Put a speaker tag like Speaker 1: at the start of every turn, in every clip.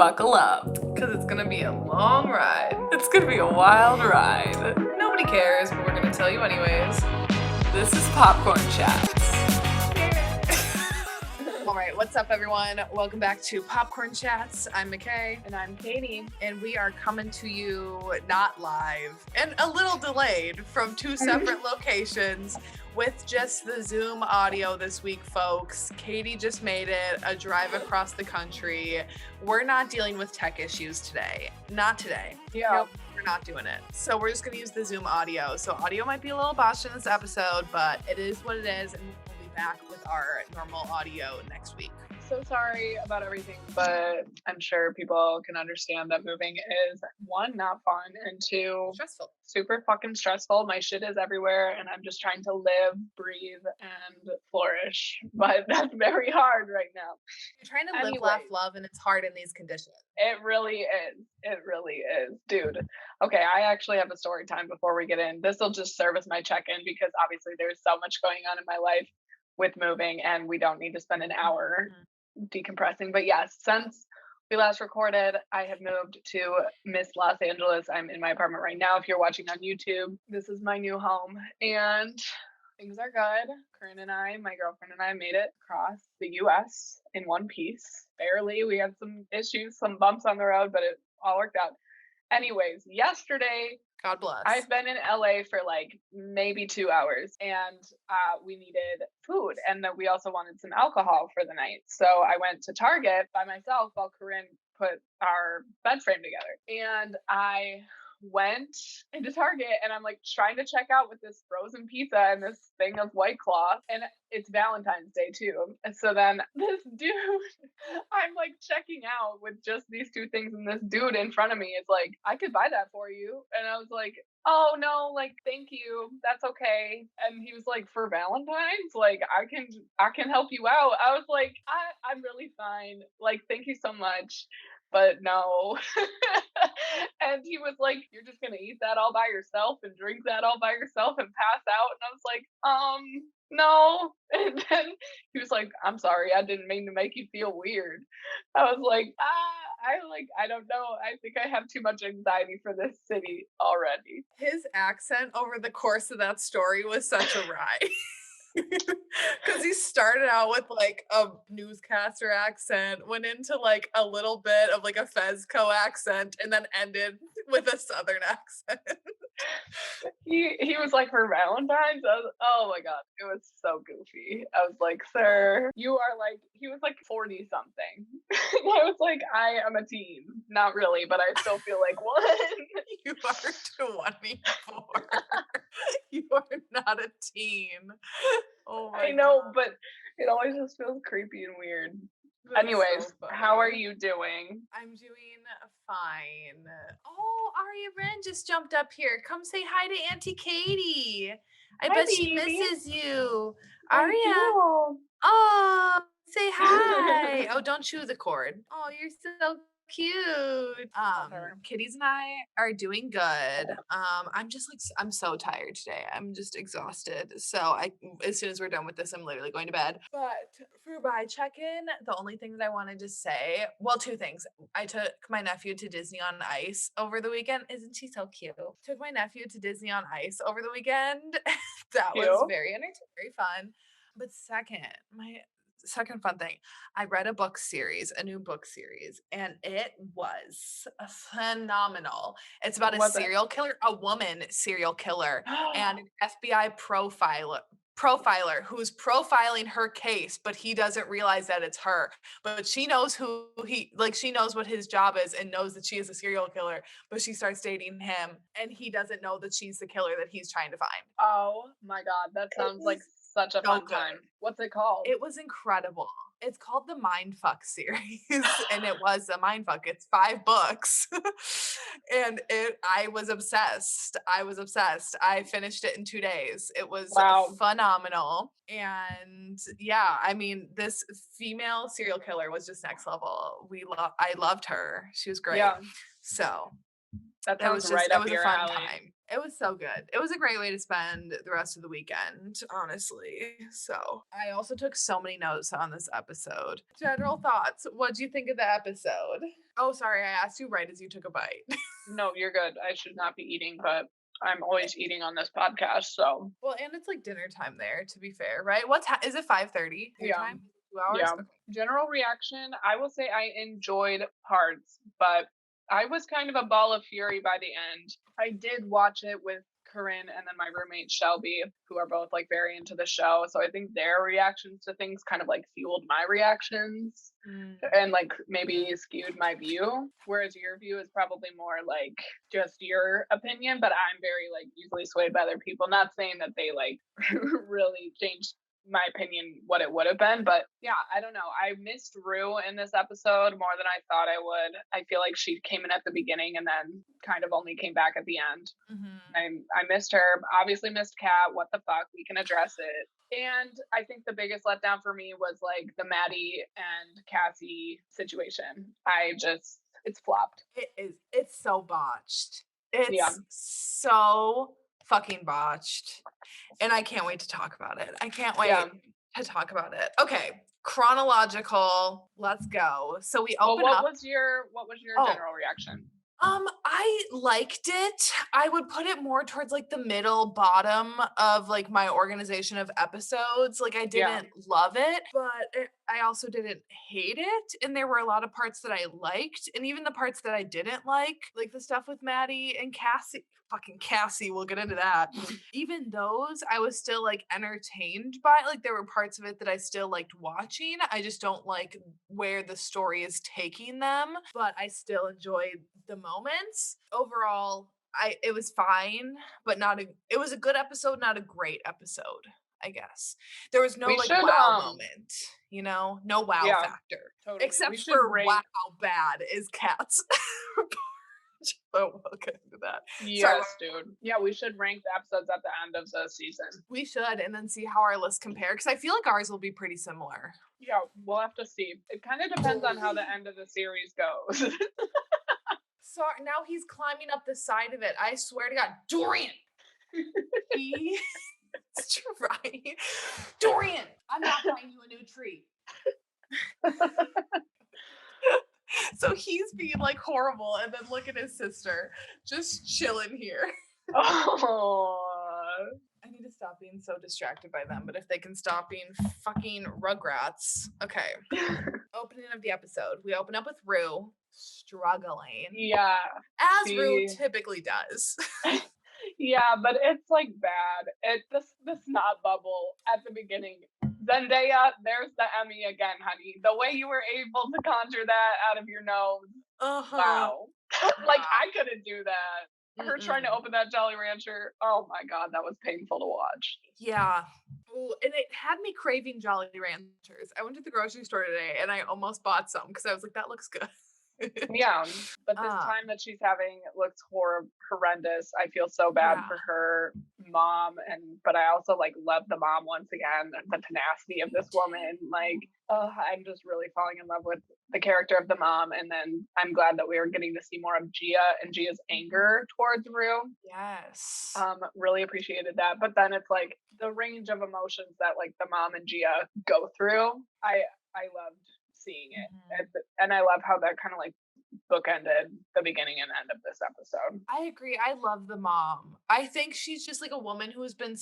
Speaker 1: buckle up, because it's gonna be a long ride. It's gonna be a wild ride. Nobody cares, but we're gonna tell you anyways. This is Popcorn Chats. All right, what's up, everyone? Welcome back to Popcorn Chats. I'm MICHAE.
Speaker 2: And I'm Katie.
Speaker 1: And we are coming to you not live and a little delayed from two separate locations with just the Zoom audio this week, folks. Katie just made it a drive across the country. We're not dealing with tech issues today. Not today.
Speaker 2: Yeah.
Speaker 1: Nope, we're not doing it. So we're just going to use the Zoom audio. So audio might be a little botched in this episode, but it is what it is. And we'll be back with our normal audio next week.
Speaker 2: So sorry about everything, but I'm sure people can understand that moving is, one, not fun, and two,
Speaker 1: Stressful.
Speaker 2: super fucking stressful. My shit is everywhere, and I'm just trying to live, breathe, and flourish. But that's very hard right now.
Speaker 1: You're trying to live, laugh, love, and it's hard in these conditions.
Speaker 2: It really is. It really is. Dude. Okay, I actually have a story time before we get in. This will just serve as my check-in because obviously there's so much going on in my life with moving, and we don't need to spend an hour decompressing. But yes, since we last recorded, I have moved to Miss Los Angeles. I'm in my apartment right now. If you're watching on YouTube, this is my new home, and things are good. Corinne and I, my girlfriend and I, made it across the US in one piece. Barely. We had some issues, some bumps on the road, but it all worked out. Anyways, yesterday,
Speaker 1: God bless.
Speaker 2: I've been in LA for like maybe 2 hours, and we needed food, and then we also wanted some alcohol for the night. So I went to Target by myself while Corinne put our bed frame together, and I went into Target, and I'm like trying to check out with this frozen pizza and this thing of White Claw, and it's Valentine's Day too. And so then this dude, I'm like checking out with just these two things, and this dude in front of me is like, I could buy that for you. And I was like, oh no, like thank you, that's okay. And he was like, for Valentine's, like I can help you out. I was like, I'm really fine, like thank you so much, but no. And he was like, you're just gonna eat that all by yourself and drink that all by yourself and pass out? And I was like, no. And then he was like, I'm sorry, I didn't mean to make you feel weird. I was like, I don't know, I think I have too much anxiety for this city already.
Speaker 1: His accent over the course of that story was such a ride. Because he started out with like a newscaster accent, went into like a little bit of like a Fezco accent, and then ended with a Southern accent.
Speaker 2: He was like, for Valentine's? Oh my god, it was so goofy. I was like, sir, you are like, he was like 40 something. I was like, I am a teen. Not really, but I still feel like one.
Speaker 1: You are 24. You are not a teen. Oh my
Speaker 2: I know,
Speaker 1: God.
Speaker 2: but it always just feels creepy and weird.
Speaker 1: That's
Speaker 2: Anyways,
Speaker 1: so
Speaker 2: how are
Speaker 1: funny.
Speaker 2: you doing?
Speaker 1: I'm doing fine. Oh, Aria Wren just jumped up here. Come say hi to Auntie Katie. I
Speaker 2: Hi,
Speaker 1: bet she
Speaker 2: baby.
Speaker 1: misses you.
Speaker 2: I
Speaker 1: Aria.
Speaker 2: do.
Speaker 1: Oh, say hi. Oh, don't chew the cord. Oh, you're so cute.
Speaker 2: her.
Speaker 1: Kitties and I are doing good. I'm so tired today. I'm just exhausted. So as soon as we're done with this, I'm literally going to bed. But for my check-in, the only thing that I wanted to say, well, two things. I took my nephew to Disney on Ice over the weekend. Isn't she so cute? Took my nephew to Disney on Ice over the weekend. That was
Speaker 2: Cute.
Speaker 1: very entertaining, very fun. But my second fun thing, I read a new book series, and it was phenomenal. It's about
Speaker 2: What was it?
Speaker 1: serial killer, a woman serial killer, and an FBI profiler who's profiling her case, but he doesn't realize that it's her. But she knows she knows what his job is and knows that she is a serial killer, but she starts dating him, and he doesn't know that she's the killer that he's trying to find.
Speaker 2: Oh my god, that sounds like such a fun time. What's it called?
Speaker 1: It was incredible. It's called the Mindfuck series, and it was a mindfuck. It's 5 books, and I was obsessed. I finished it in 2 days. It was phenomenal, and yeah, I mean, this female serial killer was just next level. I loved her. She was great.
Speaker 2: Yeah.
Speaker 1: So
Speaker 2: That sounds right
Speaker 1: It
Speaker 2: up
Speaker 1: was a
Speaker 2: your
Speaker 1: fun
Speaker 2: alley.
Speaker 1: time. It was so good. It was a great way to spend the rest of the weekend, honestly. So I also took so many notes on this episode. General thoughts. What do you think of the episode? Oh, sorry, I asked you right as you took a bite.
Speaker 2: No, you're good. I should not be eating, but I'm always eating on this podcast, so
Speaker 1: Well, and it's like dinner time there, to be fair, right? Is it 5:30 your
Speaker 2: yeah.
Speaker 1: time? 2 hours?
Speaker 2: Yeah.
Speaker 1: Okay.
Speaker 2: General reaction, I will say I enjoyed parts, but I was kind of a ball of fury by the end. I did watch it with Corinne and then my roommate Shelby, who are both like very into the show. So I think their reactions to things kind of like fueled my reactions
Speaker 1: Mm.
Speaker 2: and like maybe skewed my view. Whereas your view is probably more like just your opinion, but I'm very like easily swayed by other people. Not saying that they like really changed my opinion what it would have been, but yeah, I don't know, I missed Rue in this episode more than I thought I would. I feel like she came in at the beginning and then kind of only came back at the end. I missed her, obviously missed Kat. What the fuck, we can address it. And I think the biggest letdown for me was like the Maddie and Cassie situation. It's flopped.
Speaker 1: It's so botched.
Speaker 2: Yeah.
Speaker 1: It's so fucking botched. And I can't wait to talk about it. I can't wait
Speaker 2: Yeah.
Speaker 1: to talk about it. Okay, chronological. Let's go. So we
Speaker 2: Well,
Speaker 1: open up.
Speaker 2: what was your
Speaker 1: Oh,
Speaker 2: general reaction?
Speaker 1: I liked it. I would put it more towards like the middle bottom of like my organization of episodes. Like I
Speaker 2: Yeah.
Speaker 1: didn't love it, but I also didn't hate it. And there were a lot of parts that I liked, and even the parts that I didn't like the stuff with Maddie and Cassie. Fucking Cassie, we'll get into that. Even those, I was still like entertained by. Like there were parts of it that I still liked watching. I just don't like where the story is taking them, but I still enjoyed the moments. Overall, it was fine, but it was a good episode, not a great episode, I guess. There was no
Speaker 2: We
Speaker 1: like
Speaker 2: should
Speaker 1: wow moment, no wow
Speaker 2: yeah,
Speaker 1: factor.
Speaker 2: totally. We
Speaker 1: Except
Speaker 2: should
Speaker 1: for
Speaker 2: rank.
Speaker 1: wow bad is Cats. Oh, we'll get into that. Sorry,
Speaker 2: Yes, dude. Yeah, we should rank the episodes at the end of the season.
Speaker 1: we should, and then see how our lists compare, because I feel like ours will be pretty similar.
Speaker 2: Yeah, we'll have to see. It kind of depends on how the end of the series goes.
Speaker 1: So now he's climbing up the side of it. I swear to God, Dorian. He's trying. Dorian, I'm not buying you a new tree. So he's being like horrible, and then look at his sister just chilling here.
Speaker 2: Oh.
Speaker 1: I need to stop being so distracted by them, but if they can stop being fucking rugrats. Okay. Opening of the episode. We open up with Rue struggling.
Speaker 2: Yeah.
Speaker 1: As Rue typically does.
Speaker 2: Yeah, but it's like bad. The snot bubble at the beginning. Zendaya, there's the Emmy again, honey. The way you were able to conjure that out of your nose. Wow. Like I couldn't do that. Her trying to open that Jolly Rancher. Oh my God, that was painful to watch.
Speaker 1: Yeah. Ooh, and it had me craving Jolly Ranchers. I went to the grocery store today and I almost bought some because I was like, that looks good.
Speaker 2: Yeah, but this time that she's having looks horrendous. I feel so bad for her mom, but I also like love the mom once again. The tenacity of this woman, like, I'm just really falling in love with the character of the mom. And then I'm glad that we are getting to see more of Gia and Gia's anger towards Rue.
Speaker 1: Yes.
Speaker 2: Really appreciated that. But then it's like the range of emotions that like the mom and Gia go through. I loved seeing it, and I love how that kind of like bookended the beginning and end of this episode.
Speaker 1: I agree. I love the mom. I think she's just like a woman who has been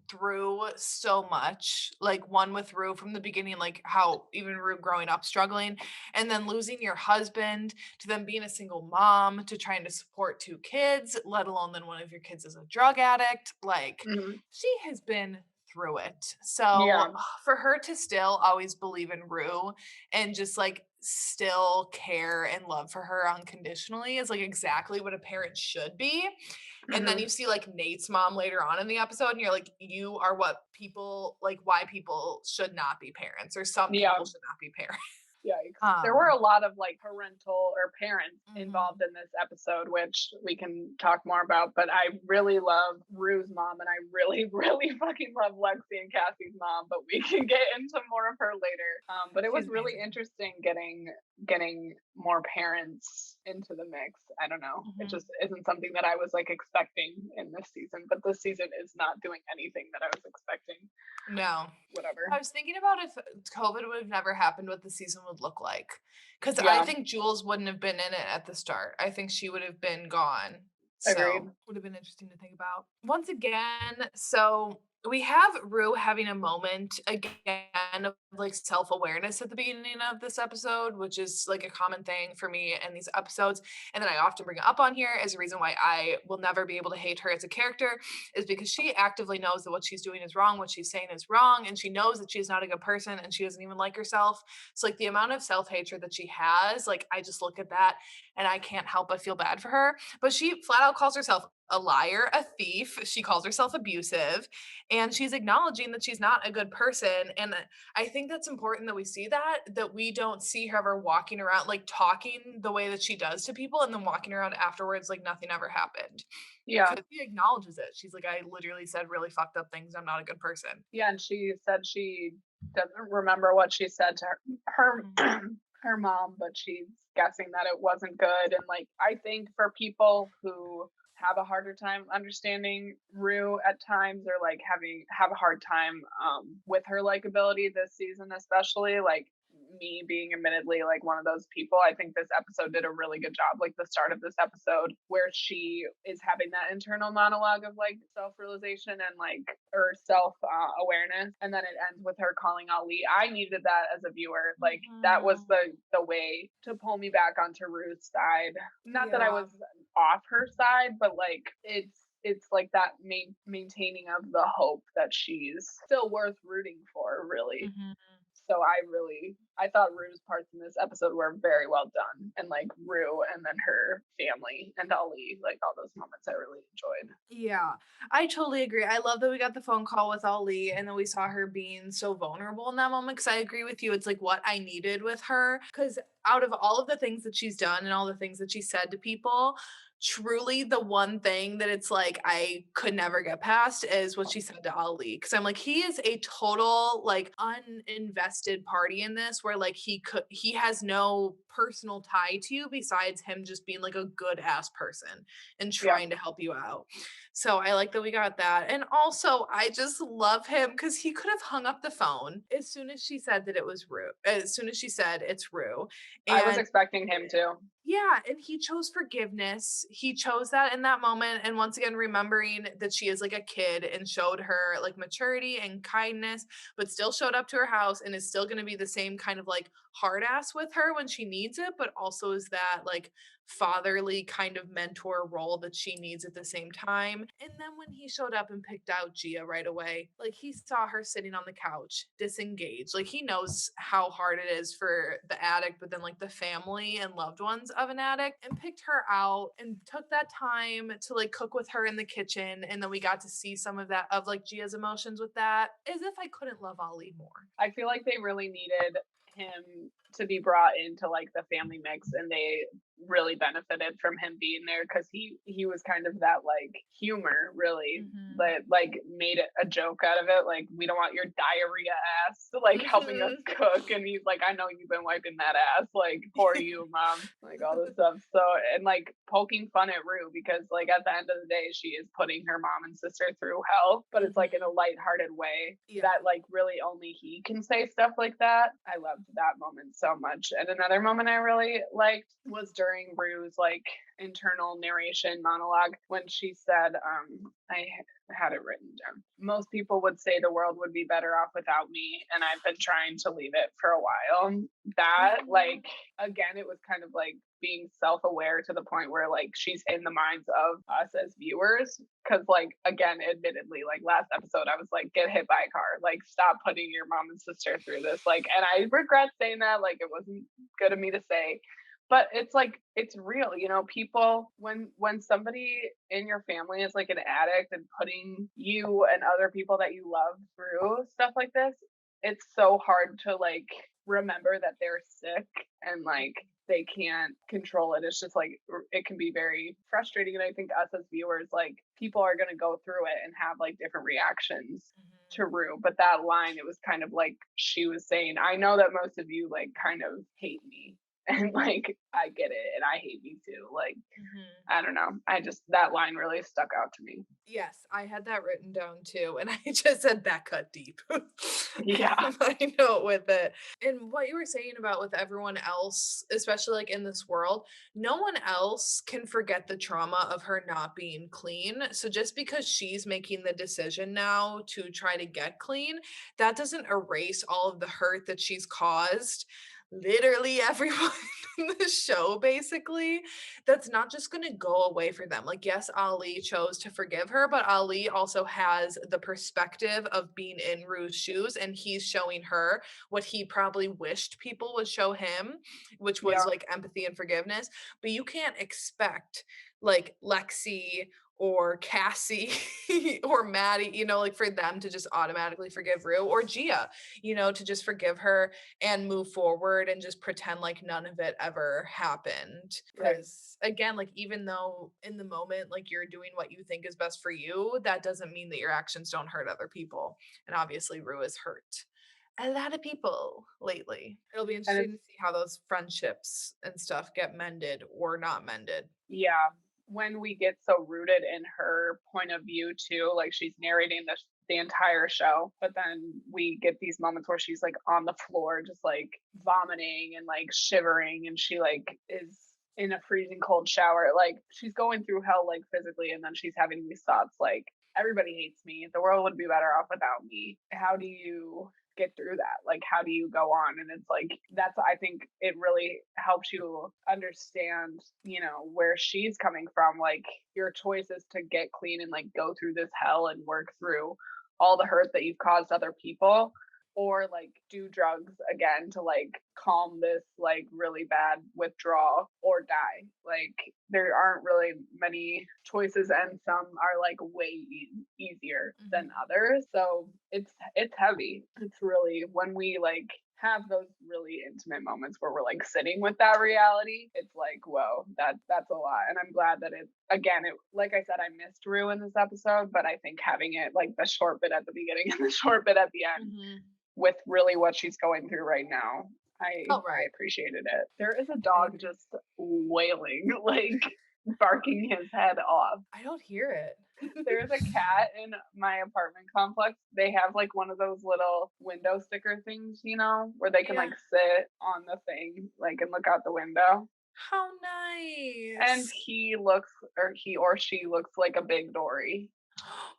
Speaker 1: through so much, like one with Rue from the beginning, like how even Rue growing up struggling, and then losing your husband, to then being a single mom, to trying to support 2 kids, let alone then one of your kids is a drug addict. Like she has been through it. So for her to still always believe in Rue and just like still care and love for her unconditionally is like exactly what a parent should be. And then you see like Nate's mom later on in the episode and you're like, you are what people like, why people should not be parents, or some people should not be parents.
Speaker 2: Yikes. There were a lot of like parental or parents involved in this episode, which we can talk more about, but I really love Rue's mom and I really, really fucking love Lexi and Cassie's mom, but we can get into more of her later. But it was really interesting getting getting more parents into the mix. I don't know. It
Speaker 1: Mhm.
Speaker 2: just isn't something that I was like expecting in this season, but this season is not doing anything that I was expecting.
Speaker 1: No. I
Speaker 2: Whatever.
Speaker 1: was thinking about if COVID would have never happened, what the season would look like. Because I
Speaker 2: Yeah,
Speaker 1: think Jules wouldn't have been in it at the start. I think she would have been gone.
Speaker 2: agreed.
Speaker 1: So would have been interesting to think about. Once again, so we have Rue having a moment again of like self-awareness at the beginning of this episode, which is like a common thing for me in these episodes. And then I often bring it up on here as a reason why I will never be able to hate her as a character, is because she actively knows that what she's doing is wrong, what she's saying is wrong, and she knows that she's not a good person and she doesn't even like herself. So like the amount of self-hatred that she has, like I just look at that and I can't help but feel bad for her. But she flat out calls herself a liar, a thief. She calls herself abusive, and she's acknowledging that she's not a good person. And I think that's important that we see that we don't see her ever walking around like talking the way that she does to people and then walking around afterwards like nothing ever happened.
Speaker 2: Yeah.
Speaker 1: 'Cause she acknowledges it. She's like, "I literally said really fucked up things. I'm not a good person."
Speaker 2: Yeah, and she said she doesn't remember what she said to her
Speaker 1: Mhm.
Speaker 2: her mom, but she's guessing that it wasn't good. And like, I think for people who have a harder time understanding Rue at times, or like have a hard time with her likability this season, especially like me being admittedly like one of those people, I think this episode did a really good job. Like the start of this episode where she is having that internal monologue of like self-realization and like or self awareness, and then it ends with her calling Ali. I needed that as a viewer. Like that was
Speaker 1: Mhm.
Speaker 2: the way to pull me back onto Ruth's side. Not that I
Speaker 1: Yeah.
Speaker 2: was off her side, but like it's like that maintaining of the hope that she's still worth rooting for, really.
Speaker 1: Mhm.
Speaker 2: So I thought Rue's parts in this episode were very well done, and like Rue and then her family and Ali, like all those moments I really enjoyed.
Speaker 1: Yeah, I totally agree. I love that we got the phone call with Ali and then we saw her being so vulnerable in that moment. Because I agree with you. It's like what I needed with her. Because out of all of the things that she's done and all the things that she said to people, truly the one thing that it's like I could never get past is what she said to Ali. Because I'm like, he is a total like uninvested party in this, where like he has no personal tie to you besides him just being like a good ass person and
Speaker 2: Yeah,
Speaker 1: trying to help you out. So I like that we got that. And also, I just love him because he could have hung up the phone as soon as she said that it was Rue. As soon as she said it's Rue.
Speaker 2: I was
Speaker 1: And
Speaker 2: expecting him to.
Speaker 1: yeah, and he chose forgiveness. He chose that in that moment. And once again, remembering that she is like a kid and showed her like maturity and kindness, but still showed up to her house and is still going to be the same kind of like hard ass with her when she needs it, but also is that like fatherly kind of mentor role that she needs at the same time. And then when he showed up and picked out Gia right away, like he saw her sitting on the couch, disengaged. Like he knows how hard it is for the addict, but then like the family and loved ones of an addict, and picked her out and took that time to like cook with her in the kitchen. And then we got to see some of that of like Gia's emotions with that, as if I couldn't love Ali more.
Speaker 2: I feel like they really needed him to be brought into like the family mix, and they really benefited from him being there because he was kind of that like humor, really,
Speaker 1: Mhm.
Speaker 2: that like made it a joke out of it. Like, we don't want your diarrhea ass like helping us
Speaker 1: Mhm.
Speaker 2: cook, and he's like, I know you've been wiping that ass, like poor you, mom, like all this stuff. So, and like poking fun at Rue because like at the end of the day she is putting her mom and sister through hell, but it's like in a
Speaker 1: Mhm.
Speaker 2: lighthearted way
Speaker 1: Yeah.
Speaker 2: that like really only he can say stuff like that. I loved that moment so much. And another moment I really liked was during Rue's like internal narration monologue when she said, I had it written down. Most people would say the world would be better off without me, and I've been trying to leave it for a while. That,
Speaker 1: Mhm.
Speaker 2: like, again, it was kind of like being self aware to the point where, like, she's in the minds of us as viewers. Cause, like, again, admittedly, like last episode, I was like, get hit by a car. Like, stop putting your mom and sister through this. Like, and I regret saying that. Like, it wasn't good of me to say, but it's like it's real, you know. People, when somebody in your family is like an addict and putting you and other people that you love through stuff like this, it's so hard to like remember that they're sick and like they can't control it. It's just like it can be very frustrating, and I think us as viewers, like, people are going to go through it and have like different reactions to
Speaker 1: Mhm.
Speaker 2: Rue. But that line, it was kind of like she was saying, I know that most of you like kind of hate me, And like, I get it. And I hate me too. Like,
Speaker 1: Mhm.
Speaker 2: I don't know. That line really stuck out to me.
Speaker 1: Yes, I had that written down too, and I just said that cut deep.
Speaker 2: Yeah.
Speaker 1: My note with it. And what you were saying about with everyone else, especially like in this world, no one else can forget the trauma of her not being clean. So just because she's making the decision now to try to get clean, that doesn't erase all of the hurt that she's caused. Literally everyone in the show, basically, that's not just going to go away for them. Like, yes, Ali chose to forgive her, but Ali also has the perspective of being in Rue's shoes, and he's showing her what he probably wished people would show him, which was
Speaker 2: Yeah.
Speaker 1: like empathy and forgiveness. But you can't expect like Lexi or Cassie or Maddie, like for them to just automatically forgive Rue, or Gia, to just forgive her and move forward and just pretend like none of it ever happened.
Speaker 2: Right.
Speaker 1: Because again, like even though in the moment, like you're doing what you think is best for you, that doesn't mean that your actions don't hurt other people. And obviously, Rue has hurt a lot of people lately. It'll be
Speaker 2: And
Speaker 1: interesting
Speaker 2: it's,
Speaker 1: to see how those friendships and stuff get mended or not mended.
Speaker 2: yeah, when we get so rooted in her point of view too, like she's narrating the entire show, but then we get these moments where she's like on the floor, just like vomiting and like shivering, and she like is in a freezing cold shower. Like she's going through hell, like physically, and then she's having these thoughts like, everybody hates me. The world would be better off without me. How do you get through that? Like, how do you go on? And it's like, I think it really helps you understand, where she's coming from. Like, your choice is to get clean and like go through this hell and work through all the hurt that you've caused other people, or like do drugs again to like calm this like really bad withdrawal, or die. Like, there aren't really many choices, and some are like way easier than
Speaker 1: Mhm.
Speaker 2: others. So it's heavy. It's really, when we like have those really intimate moments where we're like sitting with that reality, it's like, whoa, that's a lot. And I'm glad that it, like I said, I missed Rue in this episode, but I think having it like the short bit at the beginning and the short bit at the end
Speaker 1: Mhm.
Speaker 2: with really what she's going through right now, I
Speaker 1: Oh, right.
Speaker 2: appreciated it. There is a
Speaker 1: I
Speaker 2: dog
Speaker 1: agree.
Speaker 2: just wailing, like barking his head off.
Speaker 1: I don't hear it.
Speaker 2: There's a cat in my apartment complex. They have like one of those little window sticker things, where they can
Speaker 1: Yeah.
Speaker 2: like sit on the thing, like, and look out the window.
Speaker 1: How
Speaker 2: And
Speaker 1: nice.
Speaker 2: he or she looks like a big Dory.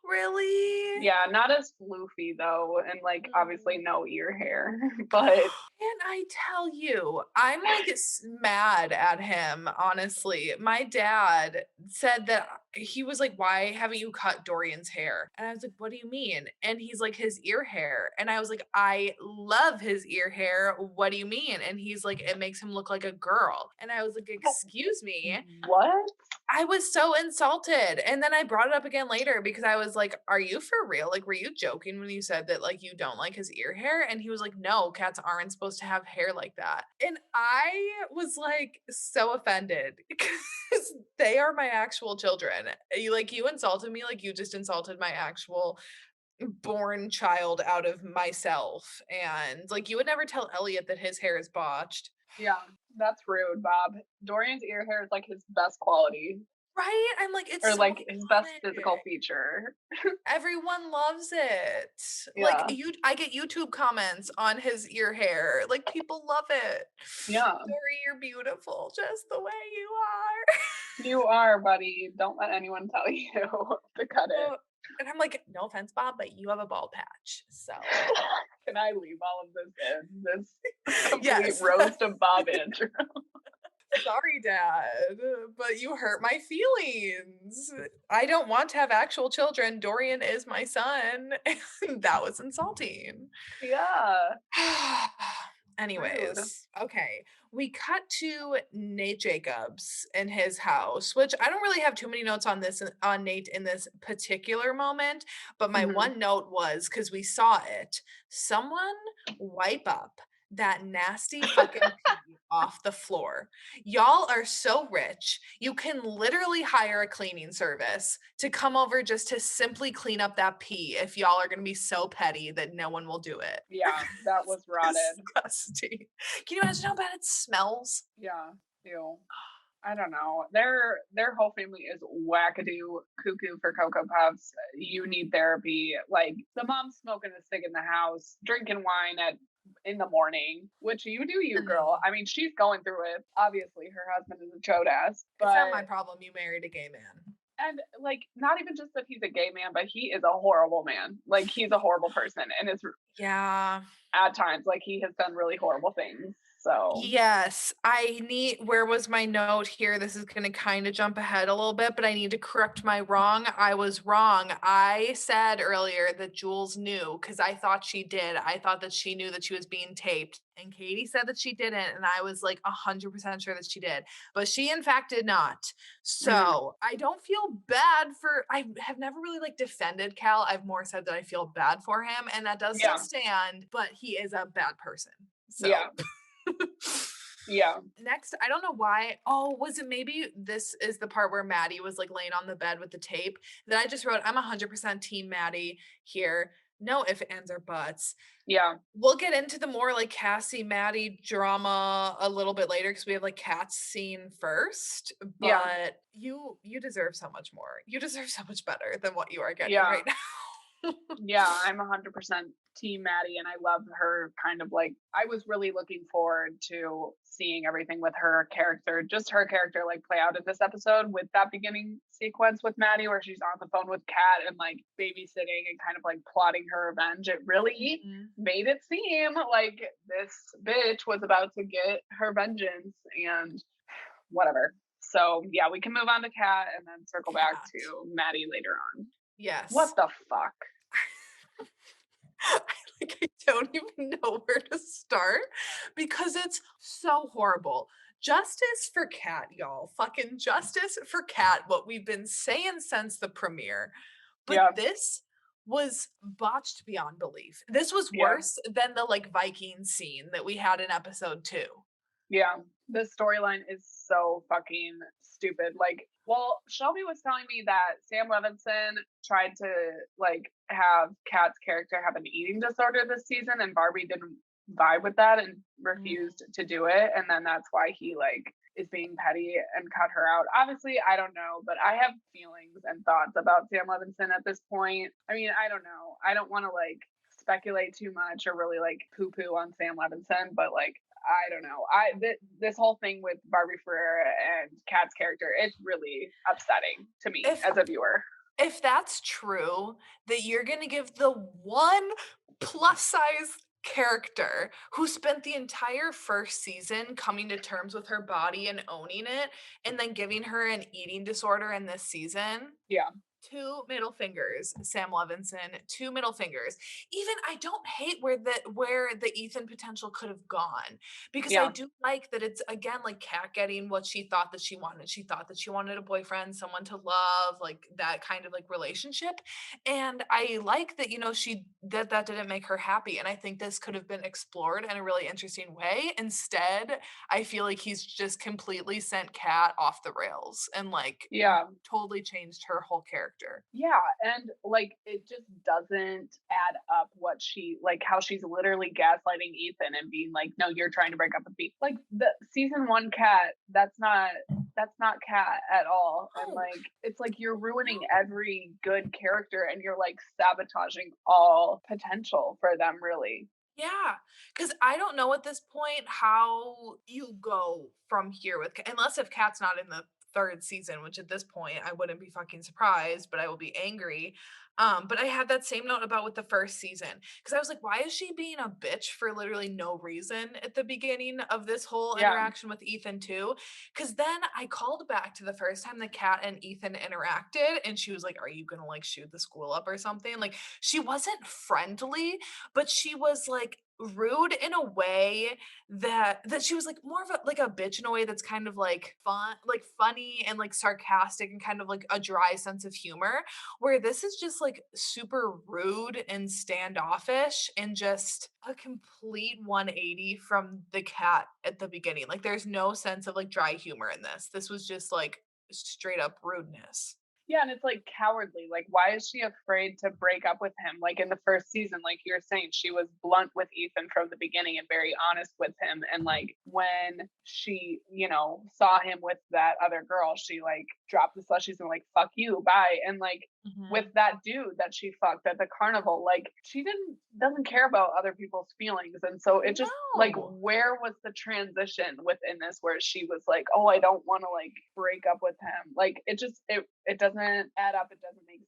Speaker 1: Really?
Speaker 2: Yeah, not as floofy though, and like obviously
Speaker 1: Mm.
Speaker 2: no ear hair, but
Speaker 1: And I tell you, I'm like mad at him, honestly. My dad said that he was like, "Why haven't you cut Dorian's hair?" And I was like, "What do you mean?" And he's like, "His ear hair." And I was like, "I love his ear hair. What do you mean?" And he's like, "It makes him look like a girl." And I was like, "Excuse me."
Speaker 2: what?
Speaker 1: I was so insulted, and then I brought it up again later because I was like, "Are you for real? Like, were you joking when you said that, like, you don't like his ear hair?" And he was like, "No, cats aren't supposed to have hair like that." And I was, like, so offended because they are my actual children. You insulted me like you just insulted my actual born child out of myself, and, like, you would never tell Elliot that his hair is botched.
Speaker 2: Yeah, that's rude, Bob. Dorian's ear hair is like his best quality,
Speaker 1: Right? I'm like, "It's
Speaker 2: or
Speaker 1: so
Speaker 2: like his best physical
Speaker 1: iconic."
Speaker 2: feature.
Speaker 1: Everyone loves it. Like,
Speaker 2: Yeah,
Speaker 1: I get YouTube comments on his ear hair, like, people love it.
Speaker 2: yeah.
Speaker 1: "Dory, you're beautiful just the way you are."
Speaker 2: You are, buddy. Don't let anyone tell you to cut it.
Speaker 1: And I'm like, "No offense, Bob, but you have a bald patch, so."
Speaker 2: Can I leave all of this in? This complete
Speaker 1: Yes.
Speaker 2: roast of Bob Andrew.
Speaker 1: "Sorry, Dad, but you hurt my feelings. I don't want to have actual children. Dorian is my son." And that was insulting.
Speaker 2: Yeah, rude.
Speaker 1: Anyways, okay. We cut to Nate Jacobs in his house, which I don't really have too many notes on this on Nate in this particular moment, but my
Speaker 2: Hmm.
Speaker 1: one note was because we saw it. Someone wipe up that nasty fucking pee off the floor. Y'all are so rich. You can literally hire a cleaning service to come over just to simply clean up that pee if y'all are gonna be so petty that no one will do it.
Speaker 2: Yeah, that was rotted.
Speaker 1: Disgusting. Can you imagine how bad it smells?
Speaker 2: Yeah, ew. I don't know. Their whole family is wackadoo cuckoo for Cocoa Puffs. You need therapy. Like the mom's smoking a cig in the house, drinking wine at in the morning, which you do you, girl.
Speaker 1: Mm.
Speaker 2: I mean, she's going through it. Obviously, her husband is a chode ass,
Speaker 1: It's not
Speaker 2: but
Speaker 1: my problem you married a gay man.
Speaker 2: and like not even just that he's a gay man, but he is a horrible man. Like he's a horrible person, and it's
Speaker 1: Yeah.
Speaker 2: at times like he has done really horrible things. So
Speaker 1: Yes, I need where was my note here? This is gonna kinda jump ahead a little bit, but I need to correct my wrong. I was wrong. I said earlier that Jules knew because I thought she did. I thought that she knew that she was being taped, and Katie said that she didn't, and I was, like, 100% sure that she did, but she, in fact, did not.
Speaker 2: mhm,
Speaker 1: So, I don't feel bad for I have never really, like, defended Cal. I've more said that I feel bad for him, and that does still
Speaker 2: yeah,
Speaker 1: stand, but he is a bad person.
Speaker 2: yeah,
Speaker 1: So
Speaker 2: yeah,
Speaker 1: Next, I don't know why. Oh, was it maybe this is the part where Maddie was like laying on the bed with the tape that I just wrote, I'm 100% team Maddie here. No ifs, ands, or buts.
Speaker 2: yeah,
Speaker 1: We'll get into the more like Cassie Maddie drama a little bit later because we have like Kat's scene first,
Speaker 2: yeah.
Speaker 1: but you deserve so much more. You deserve so much better than what you are getting
Speaker 2: Yeah.
Speaker 1: right now.
Speaker 2: Yeah, I'm 100% team Maddie and I love her kind of like I was really looking forward to seeing everything with her character, just her character like play out in this episode with that beginning sequence with Maddie where she's on the phone with Kat and like babysitting and kind of like plotting her revenge. It really
Speaker 1: Mhm.
Speaker 2: made it seem like this bitch was about to get her vengeance and whatever. So yeah, we can move on to Kat and then circle back
Speaker 1: Cat.
Speaker 2: to Maddie later on. What
Speaker 1: Yes.
Speaker 2: the fuck?
Speaker 1: Like, I don't even know where to start because it's so horrible. Justice for Cat, y'all. Fucking justice for Cat, what we've been saying since the premiere. But
Speaker 2: Yeah,
Speaker 1: this was botched beyond belief. This was
Speaker 2: yeah,
Speaker 1: worse than the like Viking scene that we had in episode 2.
Speaker 2: yeah. The storyline is so fucking stupid. Like, well, Shelby was telling me that Sam Levinson tried to like have Kat's character have an eating disorder this season, and Barbie didn't vibe with that and
Speaker 1: Mm.
Speaker 2: refused to do it, and then that's why he like is being petty and cut her out. Obviously, I don't know, but I have feelings and thoughts about Sam Levinson at this point. I mean, I don't know. I don't want to like speculate too much or really like poo poo on Sam Levinson, but like I don't know. This whole thing with Barbie Ferreira and Kat's character, it's really upsetting to me
Speaker 1: If
Speaker 2: as a viewer.
Speaker 1: that's true, that you're gonna give the one plus size character who spent the entire first season coming to terms with her body and owning it, and then giving her an eating disorder in this season,
Speaker 2: Yeah,
Speaker 1: two middle fingers, Sam Levinson, two middle fingers. Even I don't hate where the Ethan potential could have gone because I
Speaker 2: yeah,
Speaker 1: do like that it's again like Kat getting what she thought that she wanted. She thought that she wanted a boyfriend, someone to love, like that kind of like relationship. And I like that, she that didn't make her happy. And I think this could have been explored in a really interesting way. Instead, I feel like he's just completely sent Kat off the rails and like
Speaker 2: yeah.
Speaker 1: totally changed her whole character.
Speaker 2: Yeah, and like it just doesn't add up what she like how she's literally gaslighting Ethan and being like, "No, you're trying to break up with me." Like the season 1 Cat, that's not Cat at all. And
Speaker 1: No,
Speaker 2: like it's like you're ruining
Speaker 1: no.
Speaker 2: every good character and you're like sabotaging all potential for them really.
Speaker 1: Yeah, because I don't know at this point how you go from here with unless if Kat's not in the 3rd season, which at this point I wouldn't be fucking surprised, but I will be angry. But I had that same note about with the 1st season because I was like, why is she being a bitch for literally no reason at the beginning of this whole
Speaker 2: Yeah.
Speaker 1: interaction with Ethan too? Because then I called back to the first time that Kat and Ethan interacted, and she was like, "Are you gonna like shoot the school up or something?" Like she wasn't friendly, but she was like rude in a way that she was, like, more of a like, a bitch in a way that's kind of, like, funny and, like, sarcastic and kind of, like, a dry sense of humor, where this is just, like, super rude and standoffish and just a complete 180 from the cat at the beginning. Like, there's no sense of, like, dry humor in this. This was just, like, straight up rudeness.
Speaker 2: Yeah, and it's like cowardly. Like, why is she afraid to break up with him? Like in the first season, like you're saying, she was blunt with Ethan from the beginning and very honest with him. And like when she, saw him with that other girl, she like dropped the slushies and like, fuck you, bye. And like with
Speaker 1: Mhm.
Speaker 2: that dude that she fucked at the carnival, like she doesn't care about other people's feelings. And so it just like
Speaker 1: No.
Speaker 2: where was the transition within this where she was like, oh, I don't want to like break up with him. Like it doesn't add up, it doesn't make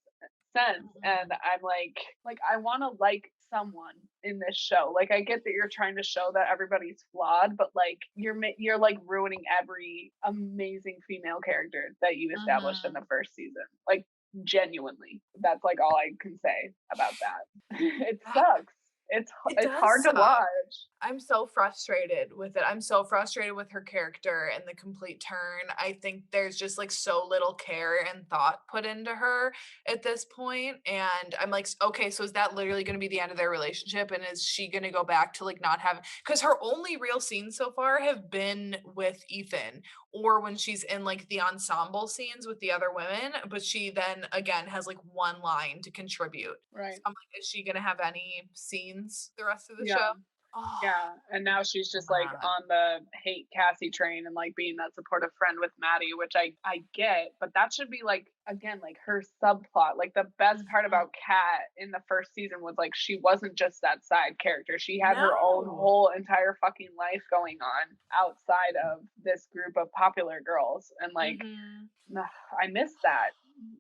Speaker 2: sense. And
Speaker 1: Mm-mm.
Speaker 2: I'm like I want to like someone in this show. Like I get that you're trying to show that everybody's flawed, but like you're like ruining every amazing female character that you established in the
Speaker 1: Mhm.
Speaker 2: first season. Like genuinely. That's like all I can say about that. It sucks.
Speaker 1: It
Speaker 2: It's
Speaker 1: does
Speaker 2: hard to
Speaker 1: suck.
Speaker 2: watch.
Speaker 1: I'm so frustrated with it. I'm so frustrated with her character and the complete turn. I think there's just like so little care and thought put into her at this point. And I'm like, okay, so is that literally going to be the end of their relationship? And is she going to go back to like not having, because her only real scenes so far have been with Ethan or when she's in like the ensemble scenes with the other women. But she then again has like one line to contribute. So
Speaker 2: Right.
Speaker 1: I'm like, is she going to have any scenes the rest of the
Speaker 2: Yeah.
Speaker 1: show? Oh,
Speaker 2: Yeah, and now
Speaker 1: makes me
Speaker 2: she's
Speaker 1: so
Speaker 2: just like
Speaker 1: mad.
Speaker 2: on the hate Cassie train and like being that supportive friend with Maddie, which I get, but that should be like again like her subplot. Like the best part
Speaker 1: Mhm.
Speaker 2: about Kat in the first season was like she wasn't just that side character. She had her own
Speaker 1: No.
Speaker 2: whole entire fucking life going on outside of this group of popular girls, and like
Speaker 1: Mhm.
Speaker 2: ugh, I miss that.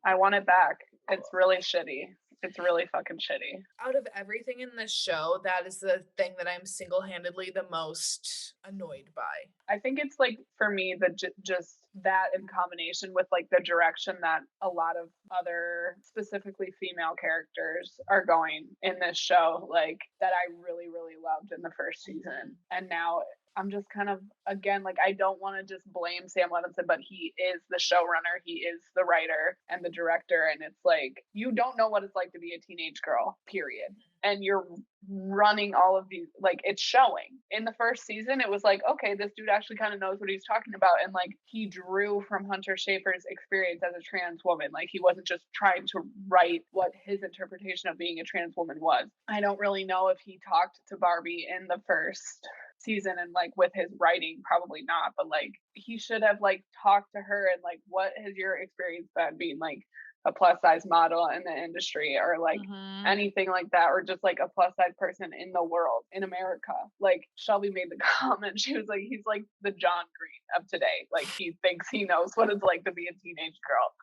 Speaker 2: I want it back. It's really shitty. It's really fucking shitty.
Speaker 1: Out of everything in this show, that is the thing that I'm single-handedly the most annoyed by.
Speaker 2: I think it's like for me the just that in combination with like the direction that a lot of other specifically female characters are going in this show, like that I really loved in the first season,
Speaker 1: Mhm.
Speaker 2: and now I'm just kind of again like I don't want to just blame Sam Levinson, but he is the showrunner, he is the writer and the director, and it's like you don't know what it's like to be a teenage girl, period. And you're running all of these like it's showing in the first season. It was like okay, this dude actually kind of knows what he's talking about, and like he drew from Hunter Schafer's experience as a trans woman. Like he wasn't just trying to write what his interpretation of being a trans woman was. I don't really know if he talked to Barbie in the first season and like with his writing, probably not, but like he should have like talked to her and like what has your experience been being like a plus size model in the industry or like
Speaker 1: Mhm.
Speaker 2: anything like that, or just like a plus size person in the world in America. Like Shelby made the comment, she was like, he's like the John Green of today. Like he thinks he knows what it's like to be a teenage girl.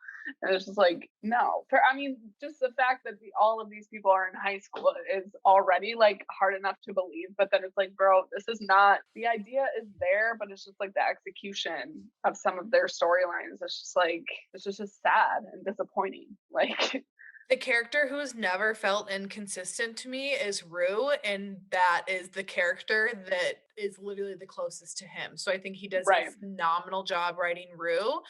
Speaker 2: And it's just like, no. I mean, just the fact that all of these people are in high school is already like hard enough to believe. But then it's like, bro, this is not the idea is there, but it's just like the execution of some of their storylines. It's just like, it's just sad and disappointing. Like,
Speaker 1: The character who has never felt inconsistent to me is Rue, and that is the character that is literally the closest to him. So I think he does a
Speaker 2: right.
Speaker 1: phenomenal job writing Rue.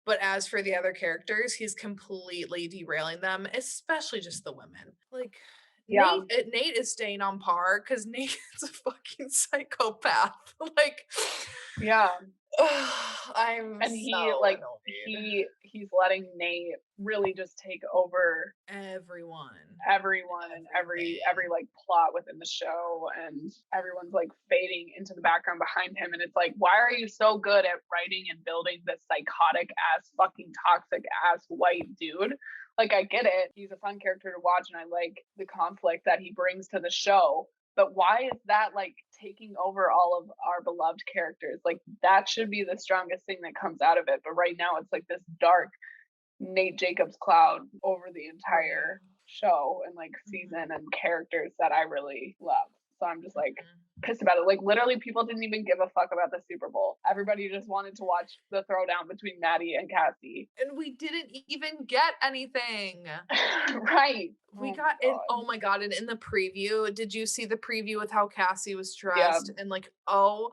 Speaker 1: But as for the other characters, he's completely derailing them, especially just the women. Like
Speaker 2: Yeah.
Speaker 1: Nate is staying on par because Nate is a fucking psychopath. Like
Speaker 2: Yeah.
Speaker 1: I'm
Speaker 2: And he
Speaker 1: so
Speaker 2: like
Speaker 1: annoyed.
Speaker 2: he's letting Nate really just take over
Speaker 1: Everyone.
Speaker 2: everyone and every
Speaker 1: Everything.
Speaker 2: like plot within the show, and everyone's like fading into the background behind him, and it's like why are you so good at writing and building this psychotic ass fucking toxic ass white dude? Like I get it, he's a fun character to watch and I like the conflict that he brings to the show, but why is that like taking over all of our beloved characters? Like that should be the strongest thing that comes out of it, but right now it's like this dark Nate Jacobs cloud over the
Speaker 1: Right.
Speaker 2: entire show and like season
Speaker 1: Mhm.
Speaker 2: and characters that I really love. So I'm just like,
Speaker 1: Mhm.
Speaker 2: pissed about it. Like literally people didn't even give a fuck about the Super Bowl. Everybody just wanted to watch the throwdown between Maddie and Cassie.
Speaker 1: And we didn't even get anything.
Speaker 2: Right.
Speaker 1: We
Speaker 2: Oh my
Speaker 1: got in,
Speaker 2: god.
Speaker 1: oh my god, and in the preview, did you see the preview with how Cassie was
Speaker 2: Yeah.
Speaker 1: dressed? And like, oh,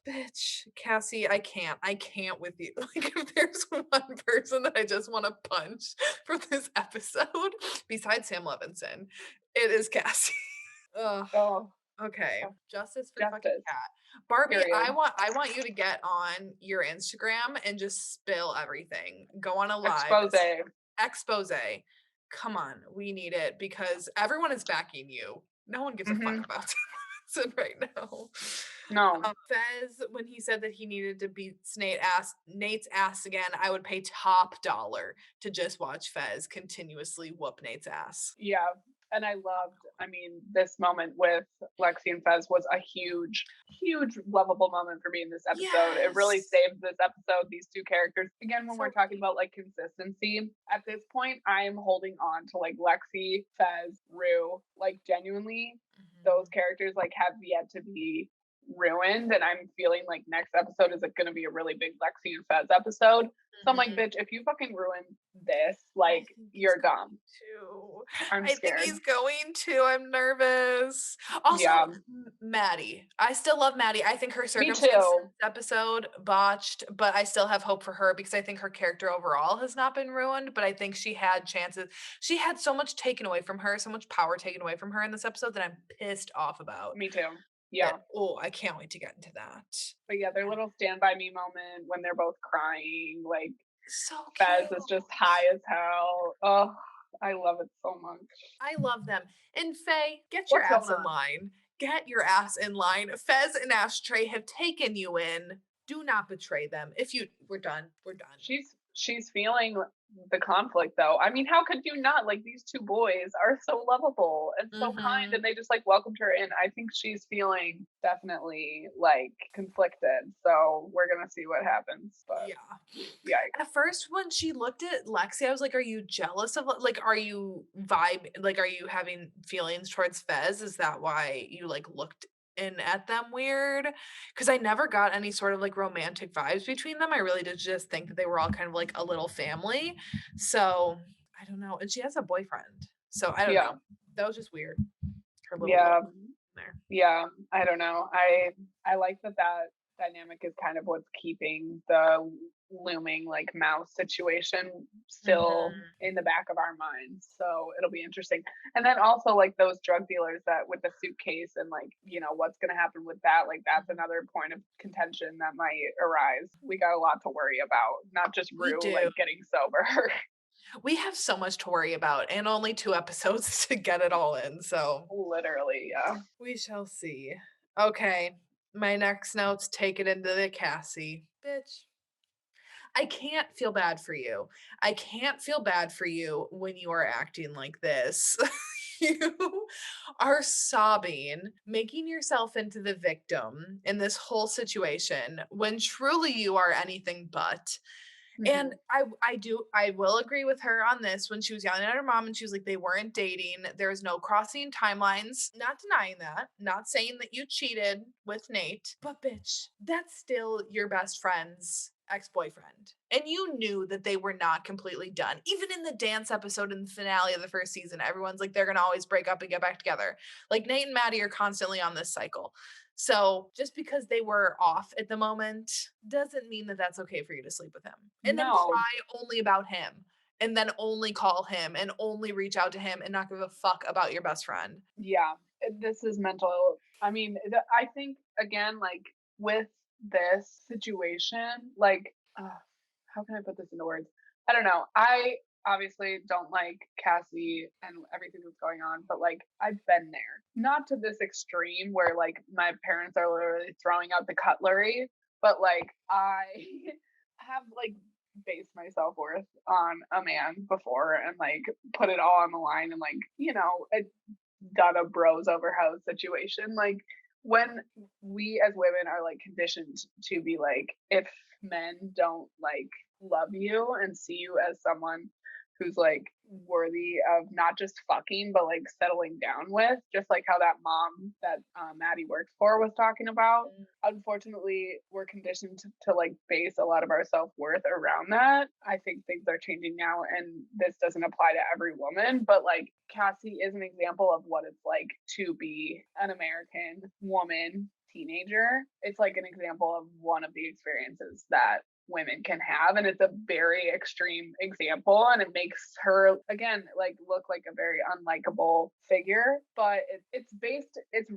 Speaker 1: bitch, Cassie, I can't with you. Like, if there's one person that I just want to punch for this episode, besides Sam Levinson, it is Cassie. Ugh.
Speaker 2: Oh,
Speaker 1: Okay, justice for fucking
Speaker 2: justice.
Speaker 1: cat. Barbie, I
Speaker 2: Period.
Speaker 1: want I want you to get on your Instagram and just spill everything. Go on a live,
Speaker 2: Expose.
Speaker 1: expose. Come on, we need it because everyone is backing you. No one gives a fuck
Speaker 2: Hmm.
Speaker 1: about Davidson right now.
Speaker 2: No.
Speaker 1: Fez, when he said that he needed to beat Nate's ass again, I would pay top dollar to just watch Fez continuously whoop Nate's ass.
Speaker 2: Yeah. And I loved, I mean, this moment with Lexi and Fez was a huge, huge lovable moment for me in this episode. It really
Speaker 1: Yes.
Speaker 2: saved this episode, these two characters. Again, when
Speaker 1: So
Speaker 2: we're talking about like consistency, at this point, I am holding on to like Lexi, Fez, Rue, like genuinely, those
Speaker 1: Mhm.
Speaker 2: characters like have yet to be ruined. And I'm feeling like next episode is going to be a really big Lexi and Fez episode. So I'm like,
Speaker 1: Mhm.
Speaker 2: bitch, if you fucking ruin this,
Speaker 1: I
Speaker 2: like,
Speaker 1: think he's
Speaker 2: you're
Speaker 1: going
Speaker 2: dumb.
Speaker 1: to.
Speaker 2: I'm
Speaker 1: I think
Speaker 2: scared.
Speaker 1: he's going to. I'm nervous. Also,
Speaker 2: Yeah,
Speaker 1: Maddie. I still love Maddie. I think her
Speaker 2: me
Speaker 1: circumstances in
Speaker 2: too.
Speaker 1: this episode botched, but I still have hope for her because I think her character overall has not been ruined. But I think she had chances. She had so much taken away from her, so much power taken away from her in this episode that I'm pissed off about.
Speaker 2: Me too.
Speaker 1: That
Speaker 2: Yeah.
Speaker 1: oh, I can't wait to get into that.
Speaker 2: But yeah, their little stand by me moment when they're both crying, like
Speaker 1: So
Speaker 2: Fez
Speaker 1: cute.
Speaker 2: is just high as hell. Oh, I love it so much.
Speaker 1: I love them. And Faye, get your
Speaker 2: What's
Speaker 1: ass
Speaker 2: going
Speaker 1: in
Speaker 2: on?
Speaker 1: line. Get your ass in line. Fez and Ashtray have taken you in. Do not betray them. If you, we're done. We're done.
Speaker 2: She's feeling the conflict though. I mean, how could you not? Like these two boys are so lovable and so kind
Speaker 1: Mm-hmm.
Speaker 2: and they just like welcomed her in. I think she's feeling definitely like conflicted. So we're gonna see what happens. But
Speaker 1: Yeah.
Speaker 2: yikes.
Speaker 1: At first, when she looked at Lexi, I was like, "Are you jealous of like? Are you vibe? Like, are you having feelings towards Fez? Is that why you like looked in at them weird? Because I never got any sort of like romantic vibes between them. I really did just think that they were all kind of like a little family. So I don't know. And she has a boyfriend, so I don't
Speaker 2: Yeah.
Speaker 1: know. That was just weird. Her little look
Speaker 2: Yeah.
Speaker 1: there.
Speaker 2: Yeah, I don't know. I like that dynamic is kind of what's keeping the looming like mouse situation still
Speaker 1: Mhm.
Speaker 2: in the back of our minds. So it'll be interesting. And then also like those drug dealers that with the suitcase and like, you know, what's going to happen with that? Like that's
Speaker 1: Mhm.
Speaker 2: another point of contention that might arise. We got a lot to worry about, not just
Speaker 1: We
Speaker 2: Rue
Speaker 1: do.
Speaker 2: like getting sober.
Speaker 1: We have so much to worry about and only 2 episodes to get it all in, so
Speaker 2: Literally, yeah.
Speaker 1: we shall see. Okay, my next notes take it into the Cassie. Bitch. I can't feel bad for you. I can't feel bad for you when you are acting like this. You are sobbing, making yourself into the victim in this whole situation when truly you are anything but. And
Speaker 2: Mhm.
Speaker 1: I will agree with her on this when she was yelling at her mom and she was like, they weren't dating. There was no crossing timelines. Not denying that. Not saying that you cheated with Nate. But bitch, that's still your best friend's ex-boyfriend. And you knew that they were not completely done. Even in the dance episode in the finale of the first season, everyone's like, they're gonna always break up and get back together. Like Nate and Maddie are constantly on this cycle. So just because they were off at the moment doesn't mean that that's okay for you to sleep with him. And then
Speaker 2: No.
Speaker 1: cry only about him and then only call him and only reach out to him and not give a fuck about your best friend.
Speaker 2: Yeah, this is mental. I mean, I think again, like with this situation, like, how can I put this into words? I don't know. I obviously don't like Cassie and everything that's going on, but like, I've been there. Not to this extreme where like my parents are literally throwing out the cutlery, but like, I have like based my self worth on a man before and like put it all on the line and like, you know, done a bros over house situation. Like when we as women are like conditioned to be like, if men don't like love you and see you as someone who's like worthy of not just fucking, but like settling down with, just like how that mom that Maddie works for was talking about. Unfortunately, we're conditioned to like base a lot of our self-worth around that. I think things are changing now, and this doesn't apply to every woman, but like Cassie is an example of what it's like to be an American woman teenager. It's like an example of one of the experiences that women can have, and it's a very extreme example, and it makes her again like look like a very unlikable figure, but it's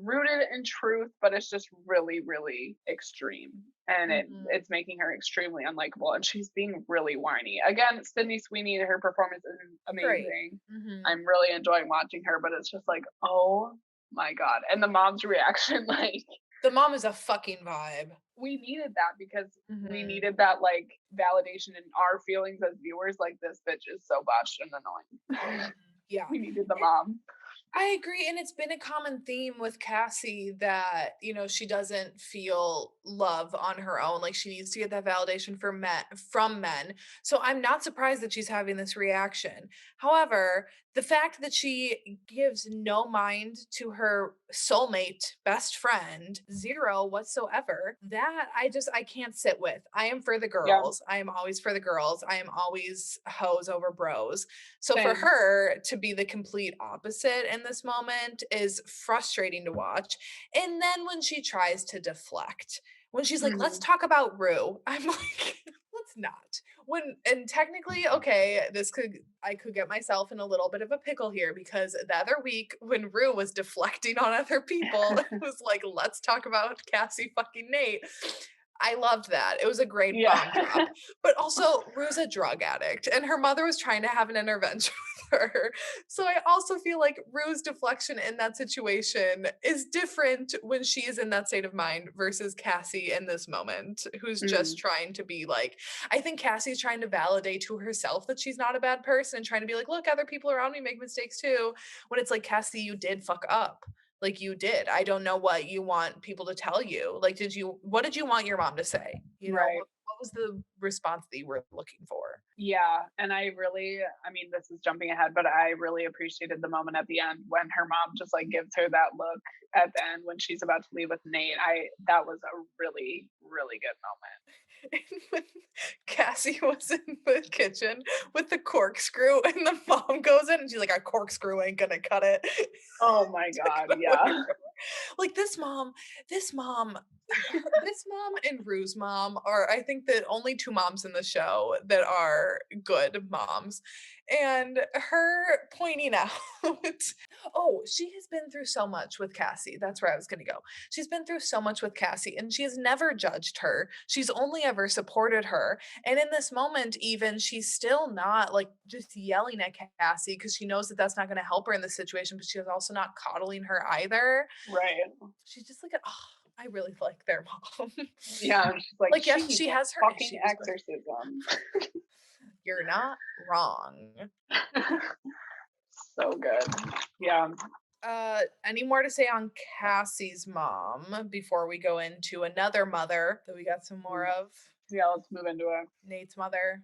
Speaker 2: rooted in truth, but it's just really really extreme, and it's making her extremely unlikable, and she's being really whiny. Again, Sydney Sweeney, her performance is amazing. I'm really enjoying watching her, but it's just like, oh my god. And the mom's reaction, like,
Speaker 1: The mom is a fucking vibe.
Speaker 2: we needed that because we needed that like validation in our feelings as viewers. Like, this bitch is so botched and annoying.
Speaker 1: Yeah.
Speaker 2: We needed the mom.
Speaker 1: I agree. And it's been a common theme with Cassie that, she doesn't feel love on her own. Like she needs to get that validation from men. So I'm not surprised that she's having this reaction. However, the fact that she gives no mind to her soulmate, best friend, zero whatsoever, that I can't sit with. I am for the
Speaker 2: Yeah.
Speaker 1: girls. I am always for the girls. I am always hoes over bros. So for
Speaker 2: Same.
Speaker 1: her to be the complete opposite in this moment is frustrating to watch. And then when she tries to deflect, when she's like, let's talk about Rue, I'm like, let's not. And technically, okay, I could get myself in a little bit of a pickle here because the other week when Rue was deflecting on other people, it was like, let's talk about Cassie fucking Nate. I loved that. It was a great bomb drop. But also, Rue's a drug addict, and her mother was trying to have an intervention with her. So I also feel like Rue's deflection in that situation is different when she is in that state of mind versus Cassie in this moment, who's just trying to be like, I think Cassie's trying to validate to herself that she's not a bad person, trying to be like, look, other people around me make mistakes too. When it's like, Cassie, you did fuck up. Like you did. I don't know what you want people to tell you. Like, what did you want your mom to say?
Speaker 2: Right.
Speaker 1: What was the response that you were looking for?
Speaker 2: Yeah. And I mean, this is jumping ahead, but I really appreciated the moment at the end when her mom just like gives her that look at the end when she's about to leave with Nate. That was a really, really good moment.
Speaker 1: And when Cassie was in the kitchen with the corkscrew and the mom goes in and she's like, a corkscrew ain't gonna cut it.
Speaker 2: Oh my God. Yeah.
Speaker 1: Like this mom, this mom, this mom and Rue's mom are, I think, the only two moms in the show that are good moms. And her pointing out, oh, she has been through so much with Cassie. That's where I was going to go. She's been through so much with Cassie, and she has never judged her. She's only ever supported her. And in this moment, even she's still not like just yelling at Cassie because she knows that that's not going to help her in this situation, but she's also not coddling her either.
Speaker 2: Right.
Speaker 1: She's just like, oh, I really like their mom.
Speaker 2: Yeah. And she's like,
Speaker 1: Like, yes, she has her
Speaker 2: fucking
Speaker 1: issues, but
Speaker 2: exorcism.
Speaker 1: you're not wrong.
Speaker 2: So good. Yeah.
Speaker 1: Any more to say on Cassie's mom before we go into another mother that we got some more of?
Speaker 2: Yeah, let's move into it.
Speaker 1: Nate's mother.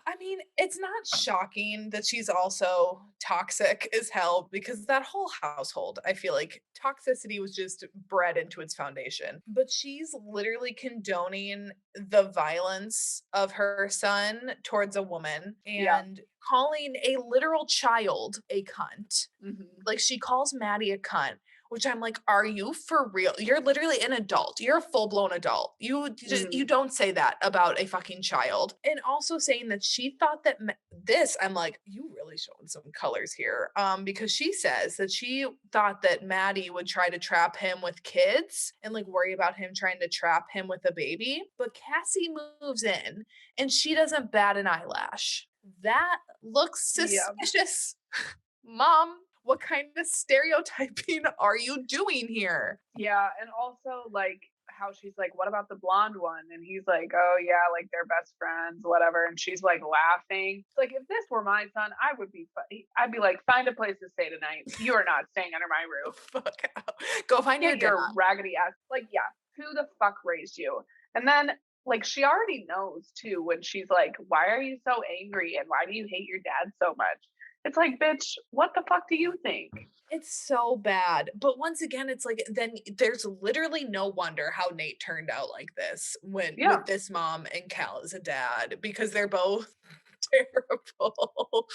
Speaker 1: I mean, it's not shocking that she's also toxic as hell because that whole household, I feel like toxicity was just bred into its foundation. But she's literally condoning the violence of her son towards a woman and calling a literal child a cunt. Like she calls Maddie a cunt, which I'm like, are you for real? You're literally an adult. You're a full-blown adult. You don't say that about a fucking child. And also saying that she thought that I'm like, you really showing some colors here. Because she says that she thought that Maddie would try to trap him with kids and like worry about him trying to trap him with a baby. But Cassie moves in and she doesn't bat an eyelash. That looks suspicious. Mom, what kind of stereotyping are you doing here?
Speaker 2: Yeah, and also like how she's like, what about the blonde one? And he's like, oh yeah, like they're best friends, whatever. And she's like laughing. It's like, if this were my son, I'd be like, find a place to stay tonight. You are not staying under my roof.
Speaker 1: Fuck out. Go find your
Speaker 2: raggedy ass. Like, yeah, who the fuck raised you? And then like she already knows too when she's like, "Why are you so angry and why do you hate your dad so much?" It's like, "Bitch, what the fuck do you think?"
Speaker 1: It's so bad. But once again, it's like then there's literally no wonder how Nate turned out like this when
Speaker 2: Yeah.
Speaker 1: with this mom and Cal as a dad because they're both terrible.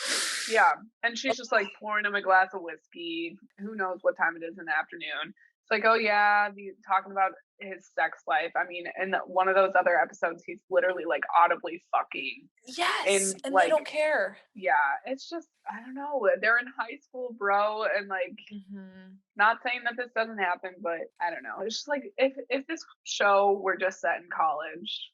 Speaker 2: Yeah, and she's just, like, pouring him a glass of whiskey. Who knows what time it is in the afternoon. It's like, "Oh, yeah," the talking about his sex life. I mean, in one of those other episodes, he's literally, like, audibly fucking
Speaker 1: Yes,
Speaker 2: in,
Speaker 1: and they
Speaker 2: like,
Speaker 1: don't care.
Speaker 2: yeah, it's just I don't know, they're in high school, bro, and, like,
Speaker 1: Mhm.
Speaker 2: not saying that this doesn't happen, but I don't know. It's just like if this show were just set in college,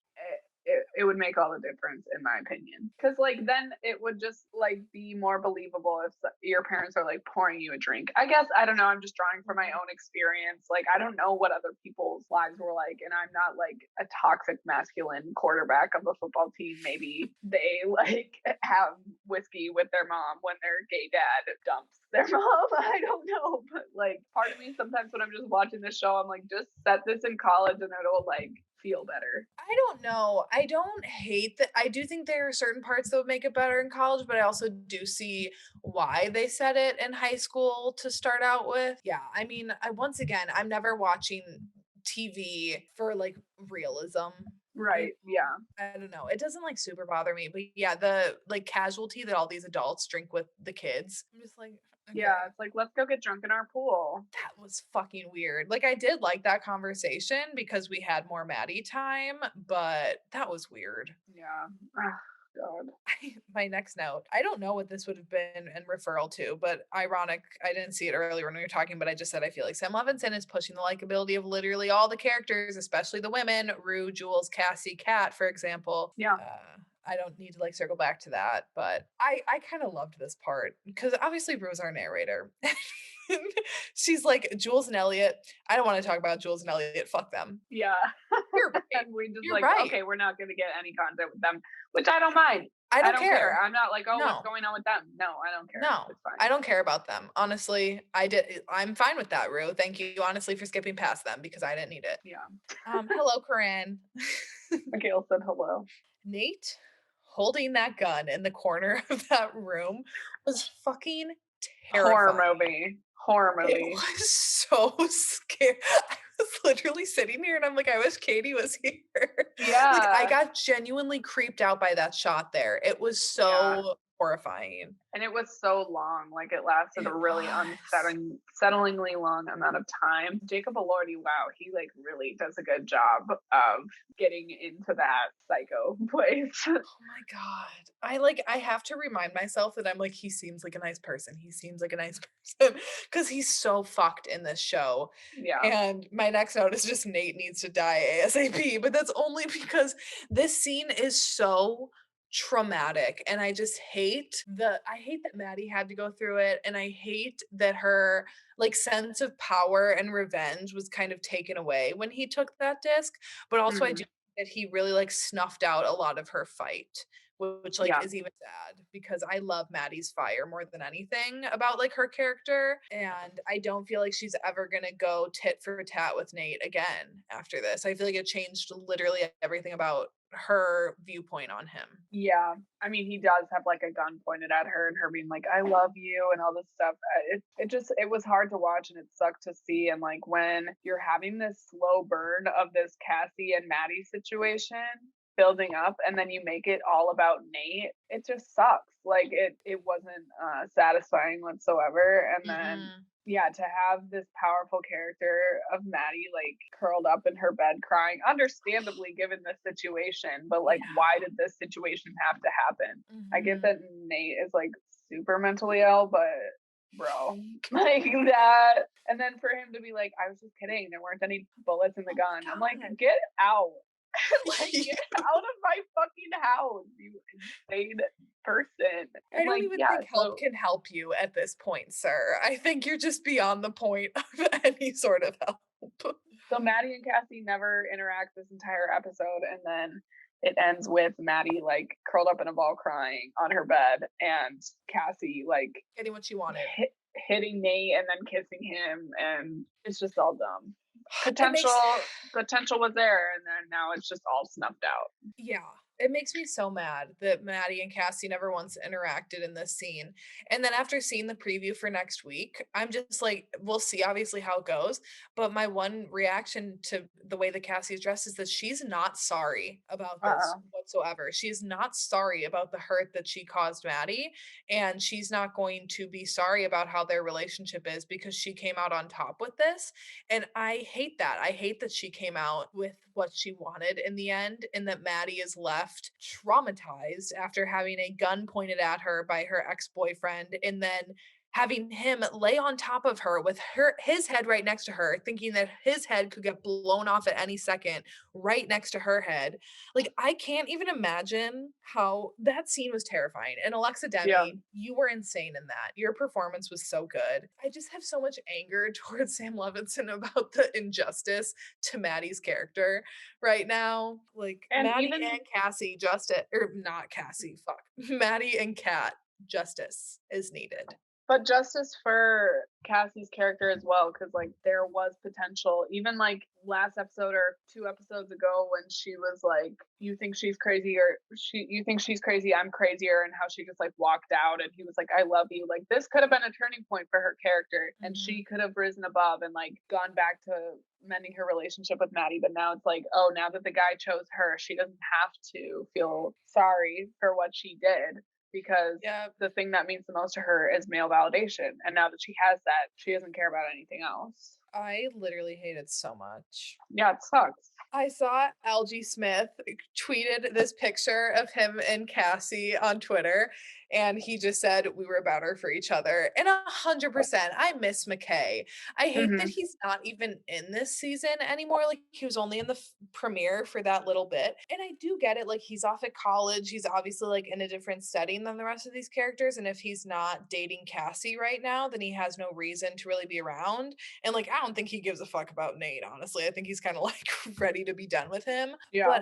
Speaker 2: it would make all the difference in my opinion. Because like then it would just like be more believable if your parents are like pouring you a drink. I guess I don't know. I'm just drawing from my
Speaker 1: Mhm.
Speaker 2: own experience. Like I don't know what other people's lives were like, and I'm not like a toxic masculine quarterback of a football team. Maybe they like have whiskey with their mom when their gay dad dumps their mom. I don't know. But like part of me sometimes when I'm just watching this show, I'm like, just set this in college and it'll like feel better.
Speaker 1: I don't know. I don't hate that. I do think there are certain parts that would make it better in college, but I also do see why they said it in high school to start out with. Yeah, I mean, once again, I'm never watching TV for like realism. You
Speaker 2: Right. Yeah.
Speaker 1: I don't know. It doesn't like super bother me, but yeah, the like casualty that all these adults drink with the kids. I'm just like, okay.
Speaker 2: Yeah. It's like, let's go get drunk in our pool.
Speaker 1: That was fucking weird. Like, I did like that conversation because we had more Maddie time, but that was weird.
Speaker 2: Yeah. Oh, God.
Speaker 1: My next note, I don't know what this would have been in referral to, but ironic, I didn't see it earlier when we were talking, but I just said I feel like Sam Levinson is pushing the likability of literally all the characters, especially the women, Rue, Jules, Cassie, Kat, for example.
Speaker 2: Yeah.
Speaker 1: I don't need to like circle back to that, but I kind of loved this part because obviously Rue's our narrator. She's like Jules and Elliot. I don't want to talk about Jules and Elliot. Fuck them.
Speaker 2: Yeah.
Speaker 1: You're right.
Speaker 2: And we just
Speaker 1: You're
Speaker 2: like,
Speaker 1: right.
Speaker 2: okay, we're not going to get any content with them, which I don't mind.
Speaker 1: I
Speaker 2: I
Speaker 1: don't
Speaker 2: don't care.
Speaker 1: care.
Speaker 2: I'm not like, oh, what's
Speaker 1: No.
Speaker 2: going on with them? No, I don't care.
Speaker 1: No,
Speaker 2: It's fine.
Speaker 1: I don't care about them. Honestly, I'm fine with that, Rue. Thank you honestly for skipping past them because I didn't need it.
Speaker 2: Yeah.
Speaker 1: Hello, Corinne.
Speaker 2: Mikhail said hello.
Speaker 1: Nate holding that gun in the corner of that room was fucking
Speaker 2: Horror
Speaker 1: terrifying.
Speaker 2: movie. Horror
Speaker 1: It
Speaker 2: movie.
Speaker 1: was so scary. I was literally sitting here and I'm like, I wish Katie was here. Like, I
Speaker 2: Yeah.
Speaker 1: got genuinely creeped out by that shot there. It was
Speaker 2: Yeah.
Speaker 1: so horrifying.
Speaker 2: And it was so long, like, it lasted a
Speaker 1: It
Speaker 2: really
Speaker 1: was.
Speaker 2: settlingly long amount of time. Jacob Elordi, wow, he, like, really does a good job of getting into that psycho place.
Speaker 1: Oh my god. I have to remind myself that I'm like, he seems like a nice person. He seems like a nice person because he's so fucked in this show.
Speaker 2: Yeah.
Speaker 1: And my next note is just Nate needs to die ASAP, but that's only because this scene is so traumatic and I hate that Maddie had to go through it and I hate that her like sense of power and revenge was kind of taken away when he took that disc, but also I do
Speaker 2: Mhm.
Speaker 1: that he really like snuffed out a lot of her fight, which like
Speaker 2: Yeah.
Speaker 1: is even sad because I love Maddie's fire more than anything about like her character. And I don't feel like she's ever gonna go tit for tat with Nate again after this. I feel like it changed literally everything about her viewpoint on him.
Speaker 2: Yeah. I mean, he does have, like, a gun pointed at her and her being like, "I love you," and all this stuff. It was hard to watch and it sucked to see, and, like, when you're having this slow burn of this Cassie and Maddie situation building up, and then you make it all about Nate, it just sucks. Like, it wasn't, satisfying whatsoever, and then
Speaker 1: Mm-mm.
Speaker 2: yeah, to have this powerful character of Maddie like curled up in her bed crying, understandably given the situation, but like,
Speaker 1: Yeah.
Speaker 2: why did this situation have to happen? I get
Speaker 1: Mhm.
Speaker 2: that Nate is like super mentally ill, but bro, like that. And then for him to be like, I was just kidding, there weren't any bullets in the
Speaker 1: Oh
Speaker 2: gun. I'm like,
Speaker 1: my god.
Speaker 2: get out. Like, get out of my fucking house, you insane person.
Speaker 1: I
Speaker 2: And
Speaker 1: don't
Speaker 2: like,
Speaker 1: even
Speaker 2: yeah,
Speaker 1: think help
Speaker 2: so
Speaker 1: can help you at this point, sir. I think you're just beyond the point of any sort of help.
Speaker 2: So Maddie and Cassie never interact this entire episode, and then it ends with Maddie like curled up in a ball crying on her bed, and Cassie like
Speaker 1: Getting what she wanted.
Speaker 2: hitting Nate and then kissing him, and it's just all dumb.
Speaker 1: It makes
Speaker 2: Potential was there, and then now it's just all snuffed out.
Speaker 1: Yeah, it makes me so mad that Maddie and Cassie never once interacted in this scene. And then after seeing the preview for next week, I'm just like, we'll see obviously how it goes. But my one reaction to the way that Cassie is dressed is that she's not sorry about this
Speaker 2: Uh-uh.
Speaker 1: whatsoever. She is not sorry about the hurt that she caused Maddie. And she's not going to be sorry about how their relationship is because she came out on top with this. And I hate that. I hate that she came out with what she wanted in the end, and that Maddie is left traumatized after having a gun pointed at her by her ex boyfriend, and then having him lay on top of her with his head right next to her, thinking that his head could get blown off at any second, right next to her head. Like, I can't even imagine how that scene was terrifying. And Alexa
Speaker 2: Yeah.
Speaker 1: Demi, you were insane in that. Your performance was so good. I just have so much anger towards Sam Levinson about the injustice to Maddie's character right now. Like,
Speaker 2: And
Speaker 1: Maddie and
Speaker 2: even
Speaker 1: Cassie, justice, or not Cassie, fuck. Maddie and Kat, justice is needed.
Speaker 2: but justice for Cassie's character as well, because like there was potential. Even like last episode or 2 episodes ago, when she was like, "You think she's crazy, or you think she's crazy? I'm crazier," and how she just like walked out, and he was like, "I love you." Like this could have been a turning point for her character, and
Speaker 1: Mhm.
Speaker 2: she could have risen above and like gone back to mending her relationship with Maddie. But now it's like, oh, now that the guy chose her, she doesn't have to feel sorry for what she did, because
Speaker 1: Yeah,
Speaker 2: the thing that means the most to her is male validation. And now that she has that, she doesn't care about anything else.
Speaker 1: I literally hate it so much.
Speaker 2: Yeah, it sucks.
Speaker 1: I saw Algie Smith tweeted this picture of him and Cassie on Twitter, and he just said we were better for each other. And 100%, I miss McKay. I hate that
Speaker 2: Hmm.
Speaker 1: he's not even in this season anymore. Like he was only in the premiere for that little bit. And I do get it. Like he's off at college. He's obviously like in a different setting than the rest of these characters. And if he's not dating Cassie right now, then he has no reason to really be around. And like I don't think he gives a fuck about Nate, honestly. I think he's kind of like ready to be done with him.
Speaker 2: Yeah,
Speaker 1: But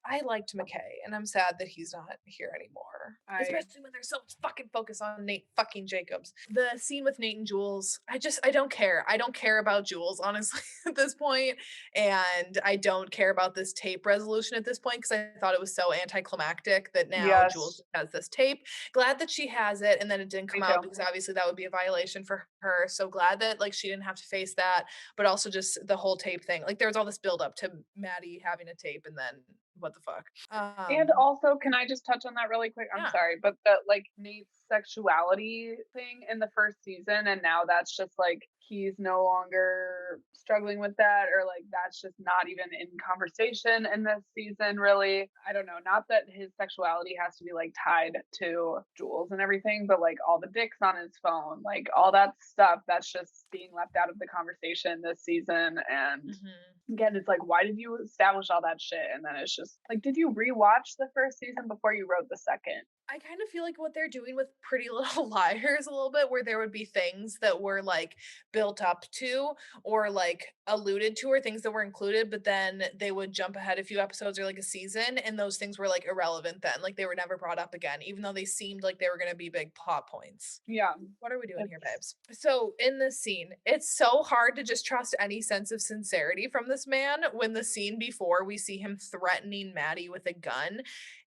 Speaker 1: I liked McKay, and I'm sad that he's not here anymore.
Speaker 2: I
Speaker 1: Especially when there's so much fucking focus on Nate fucking Jacobs. The scene with Nate and Jules, I don't care. I don't care about Jules, honestly, at this point. And I don't care about this tape resolution at this point because I thought it was so anticlimactic that now Jules
Speaker 2: yes,
Speaker 1: has this tape. Glad that she has it and then it didn't
Speaker 2: me
Speaker 1: come out
Speaker 2: too.
Speaker 1: because obviously that would be a violation for her. So glad that like she didn't have to face that, but also just the whole tape thing. Like there was all this build up to Maddie having a tape and then what the fuck.
Speaker 2: And also, can I just touch on that really quick? I'm
Speaker 1: Yeah.
Speaker 2: sorry, but the like Nate's sexuality thing in the first season, and now that's just like he's no longer struggling with that, or like that's just not even in conversation in this season, really. I don't know. Not that his sexuality has to be like tied to Jules and everything, but like all the dicks on his phone, like all that stuff, that's just being left out of the conversation this season. And
Speaker 1: Mhm.
Speaker 2: again, it's like, why did you establish all that shit? And then it's just like, did you rewatch the first season before you wrote the second?
Speaker 1: I kind of feel like what they're doing with Pretty Little Liars a little bit, where there would be things that were like built up to or like alluded to, or things that were included, but then they would jump ahead a few episodes or like a season, and those things were like irrelevant then. Like they were never brought up again, even though they seemed like they were going to be big plot points.
Speaker 2: Yeah,
Speaker 1: What are we doing here,
Speaker 2: it's
Speaker 1: babes? So, in this scene, it's so hard to just trust any sense of sincerity from this man when the scene before we see him threatening Maddie with a gun,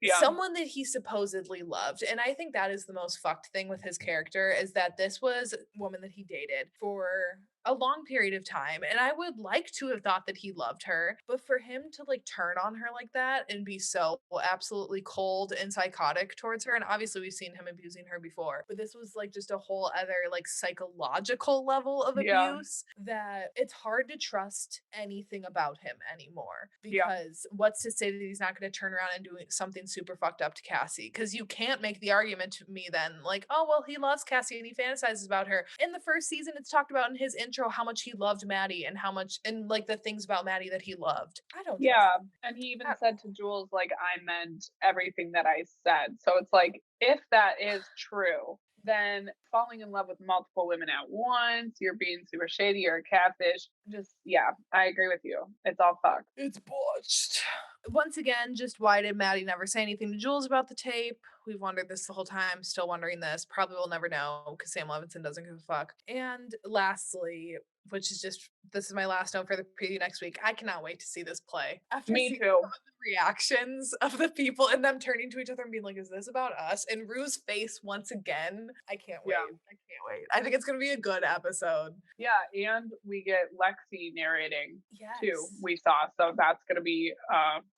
Speaker 2: yeah,
Speaker 1: someone that he supposedly loved. And I think that is the most fucked thing with his character is that this was a woman that he dated for a long period of time. And I would like to have thought that he loved her, but for him to like turn on her like that and be so absolutely cold and psychotic towards her, and obviously we've seen him abusing her before, but this was like just a whole other like psychological level of
Speaker 2: yeah,
Speaker 1: abuse that it's hard to trust anything about him anymore.
Speaker 2: yeah,
Speaker 1: Because what's to say that he's not going to turn around and do something super fucked up to Cassie? Because you can't make the argument to me then, like, oh, well, he loves Cassie and he fantasizes about her. In the first season, it's talked about in his intro how much he loved Maddie and how much, and like the things about Maddie that he loved. I don't trust
Speaker 2: yeah.
Speaker 1: him
Speaker 2: And he even
Speaker 1: at
Speaker 2: said
Speaker 1: all.
Speaker 2: to Jules, like, I meant everything that I said. So it's like, if that is true, then falling in love with multiple women at once, you're being super shady, you're a catfish. Just, yeah, I agree with you. It's all fucked.
Speaker 1: It's botched. Once again, just why did Maddie never say anything to Jules about the tape? We've wondered this the whole time, still wondering this. Probably will never know because Sam Levinson doesn't give a fuck. And lastly, which is just this is my last note for the preview next week. I cannot wait to see this play. After
Speaker 2: Me
Speaker 1: seeing
Speaker 2: too.
Speaker 1: some of the reactions of the people and them turning to each other and being like, is this about us? And Rue's face once again. I can't
Speaker 2: Yeah.
Speaker 1: wait. I can't wait. I think it's gonna be a good episode.
Speaker 2: Yeah, and we get Lexi narrating too,
Speaker 1: Yes.
Speaker 2: we saw. So that's gonna be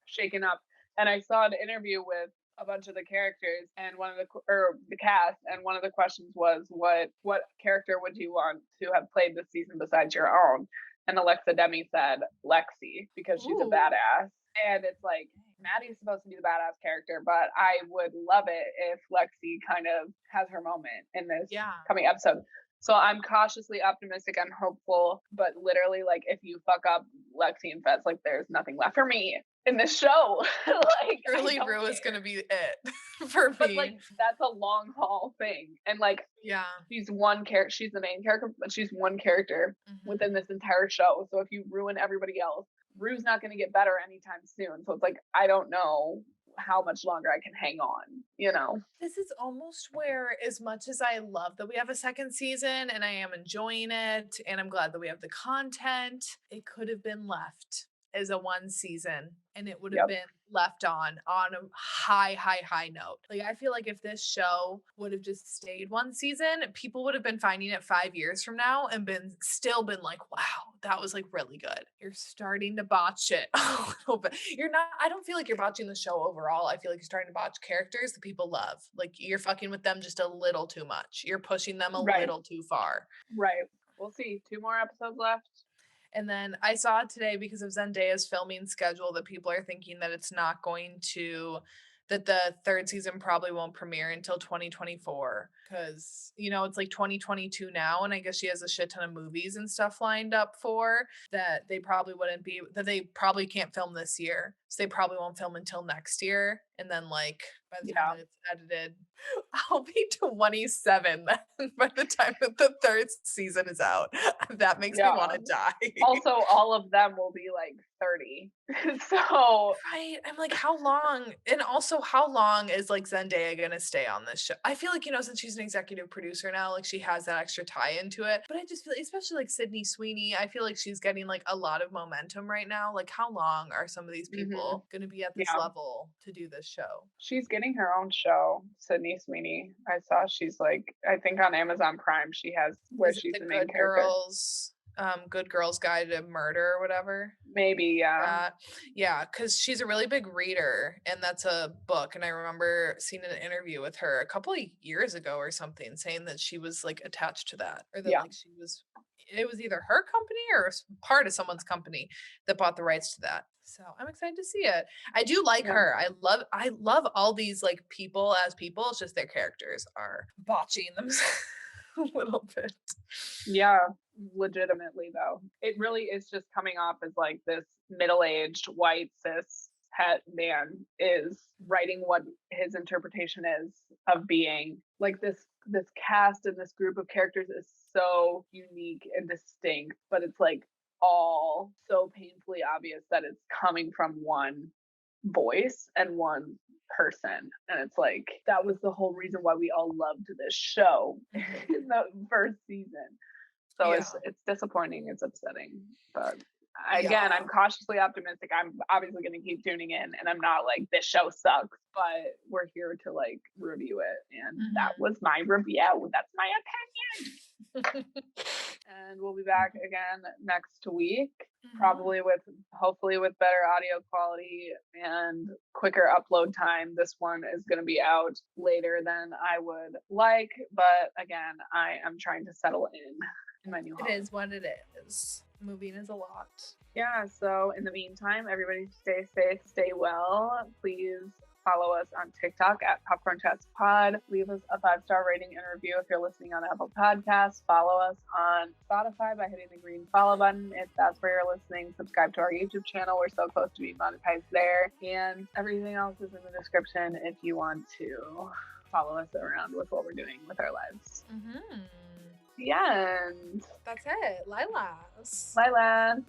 Speaker 2: shaken up. And I saw an interview with a bunch of the characters and the cast, and one of the questions was what character would you want to have played this season besides your own? And Alexa Demi said Lexi because she's a
Speaker 1: Ooh.
Speaker 2: badass. And it's like Maddie's supposed to be the badass character, but I would love it if Lexi kind of has her moment in this coming episode. So I'm cautiously optimistic. I'm hopeful, but literally, like, if you fuck up Lexi and Fez, like, there's nothing left for me in this show. Like,
Speaker 1: Really, Rue is gonna be it for me.
Speaker 2: But like, that's a long haul thing, and like,
Speaker 1: yeah,
Speaker 2: she's one character. She's the main character, but she's one character within this entire show. So if you ruin everybody else, Rue's not going to get better anytime soon. So it's like, I don't know how much longer I can hang on, you know?
Speaker 1: This is almost where, as much as I love that we have a second season and I am enjoying it, and I'm glad that we have the content, it could have been left as a one season and it would have been left on a high note. Like, I feel like if this show would have just stayed one season, people would have been finding it 5 years from now and still been like, wow, that was like really good. You're starting to botch it a little bit. You're not, I don't feel like you're botching the show overall. I feel like you're starting to botch characters that people love. Like, you're fucking with them just a little too much. You're pushing them a little too far.
Speaker 2: Right. We'll see. 2 more episodes left.
Speaker 1: And then I saw today, because of Zendaya's filming schedule, that people are thinking that that the third season probably won't premiere until 2024. Because, it's like 2022 now. And I guess she has a shit ton of movies and stuff lined up for that they probably can't film this year. So they probably won't film until next year. And then, like, by the time that it's edited, I'll be 27 then by the time that the third season is out. That makes me want to die.
Speaker 2: Also, all of them will be like 30. So
Speaker 1: right. I'm like, how long? And also, how long is like Zendaya gonna stay on this show? I feel like, since she's an executive producer now, like she has that extra tie into it. But I just feel, especially like Sydney Sweeney, I feel like she's getting like a lot of momentum right now. Like, how long are some of these people gonna be at this level to do this show?
Speaker 2: She's getting her own show, Sydney Sweeney. I saw she's like, I think on Amazon Prime she has where she's the main character.
Speaker 1: Good Girls Guide to Murder or whatever.
Speaker 2: Maybe, yeah.
Speaker 1: Yeah, because she's a really big reader, and that's a book. And I remember seeing an interview with her a couple of years ago or something, saying that she was like attached to that, or that like it was either her company or part of someone's company that bought the rights to that. So I'm excited to see it. I do like her. I love all these like people as people. It's just their characters are botching themselves a little bit.
Speaker 2: Yeah, legitimately though. It really is just coming off as like this middle-aged white cis het man is writing what his interpretation is of being. Like this cast and this group of characters is so unique and distinct, but it's like all so painfully obvious that it's coming from one voice and one person. And it's like, that was the whole reason why we all loved this show in the first season. So it's disappointing, it's upsetting, but again, I'm cautiously optimistic. I'm obviously going to keep tuning in, and I'm not like, this show sucks, but we're here to like review it, and that was my review. That's my opinion. And we'll be back again next week, probably hopefully with better audio quality and quicker upload time. This one is going to be out later than I would like, but again, I am trying to settle in my new home.
Speaker 1: It is what it is. Moving is a lot.
Speaker 2: Yeah, so in the meantime, everybody stay safe, stay well. Please follow us on TikTok at Popcorn Chats Pod. Leave us a 5-star rating and review if you're listening on Apple Podcasts. Follow us on Spotify by hitting the green follow button if that's where you're listening. Subscribe to our YouTube channel. We're so close to being monetized there. And everything else is in the description if you want to follow us around with what we're doing with our lives. The end.
Speaker 1: That's it. Lilas.
Speaker 2: Lylas.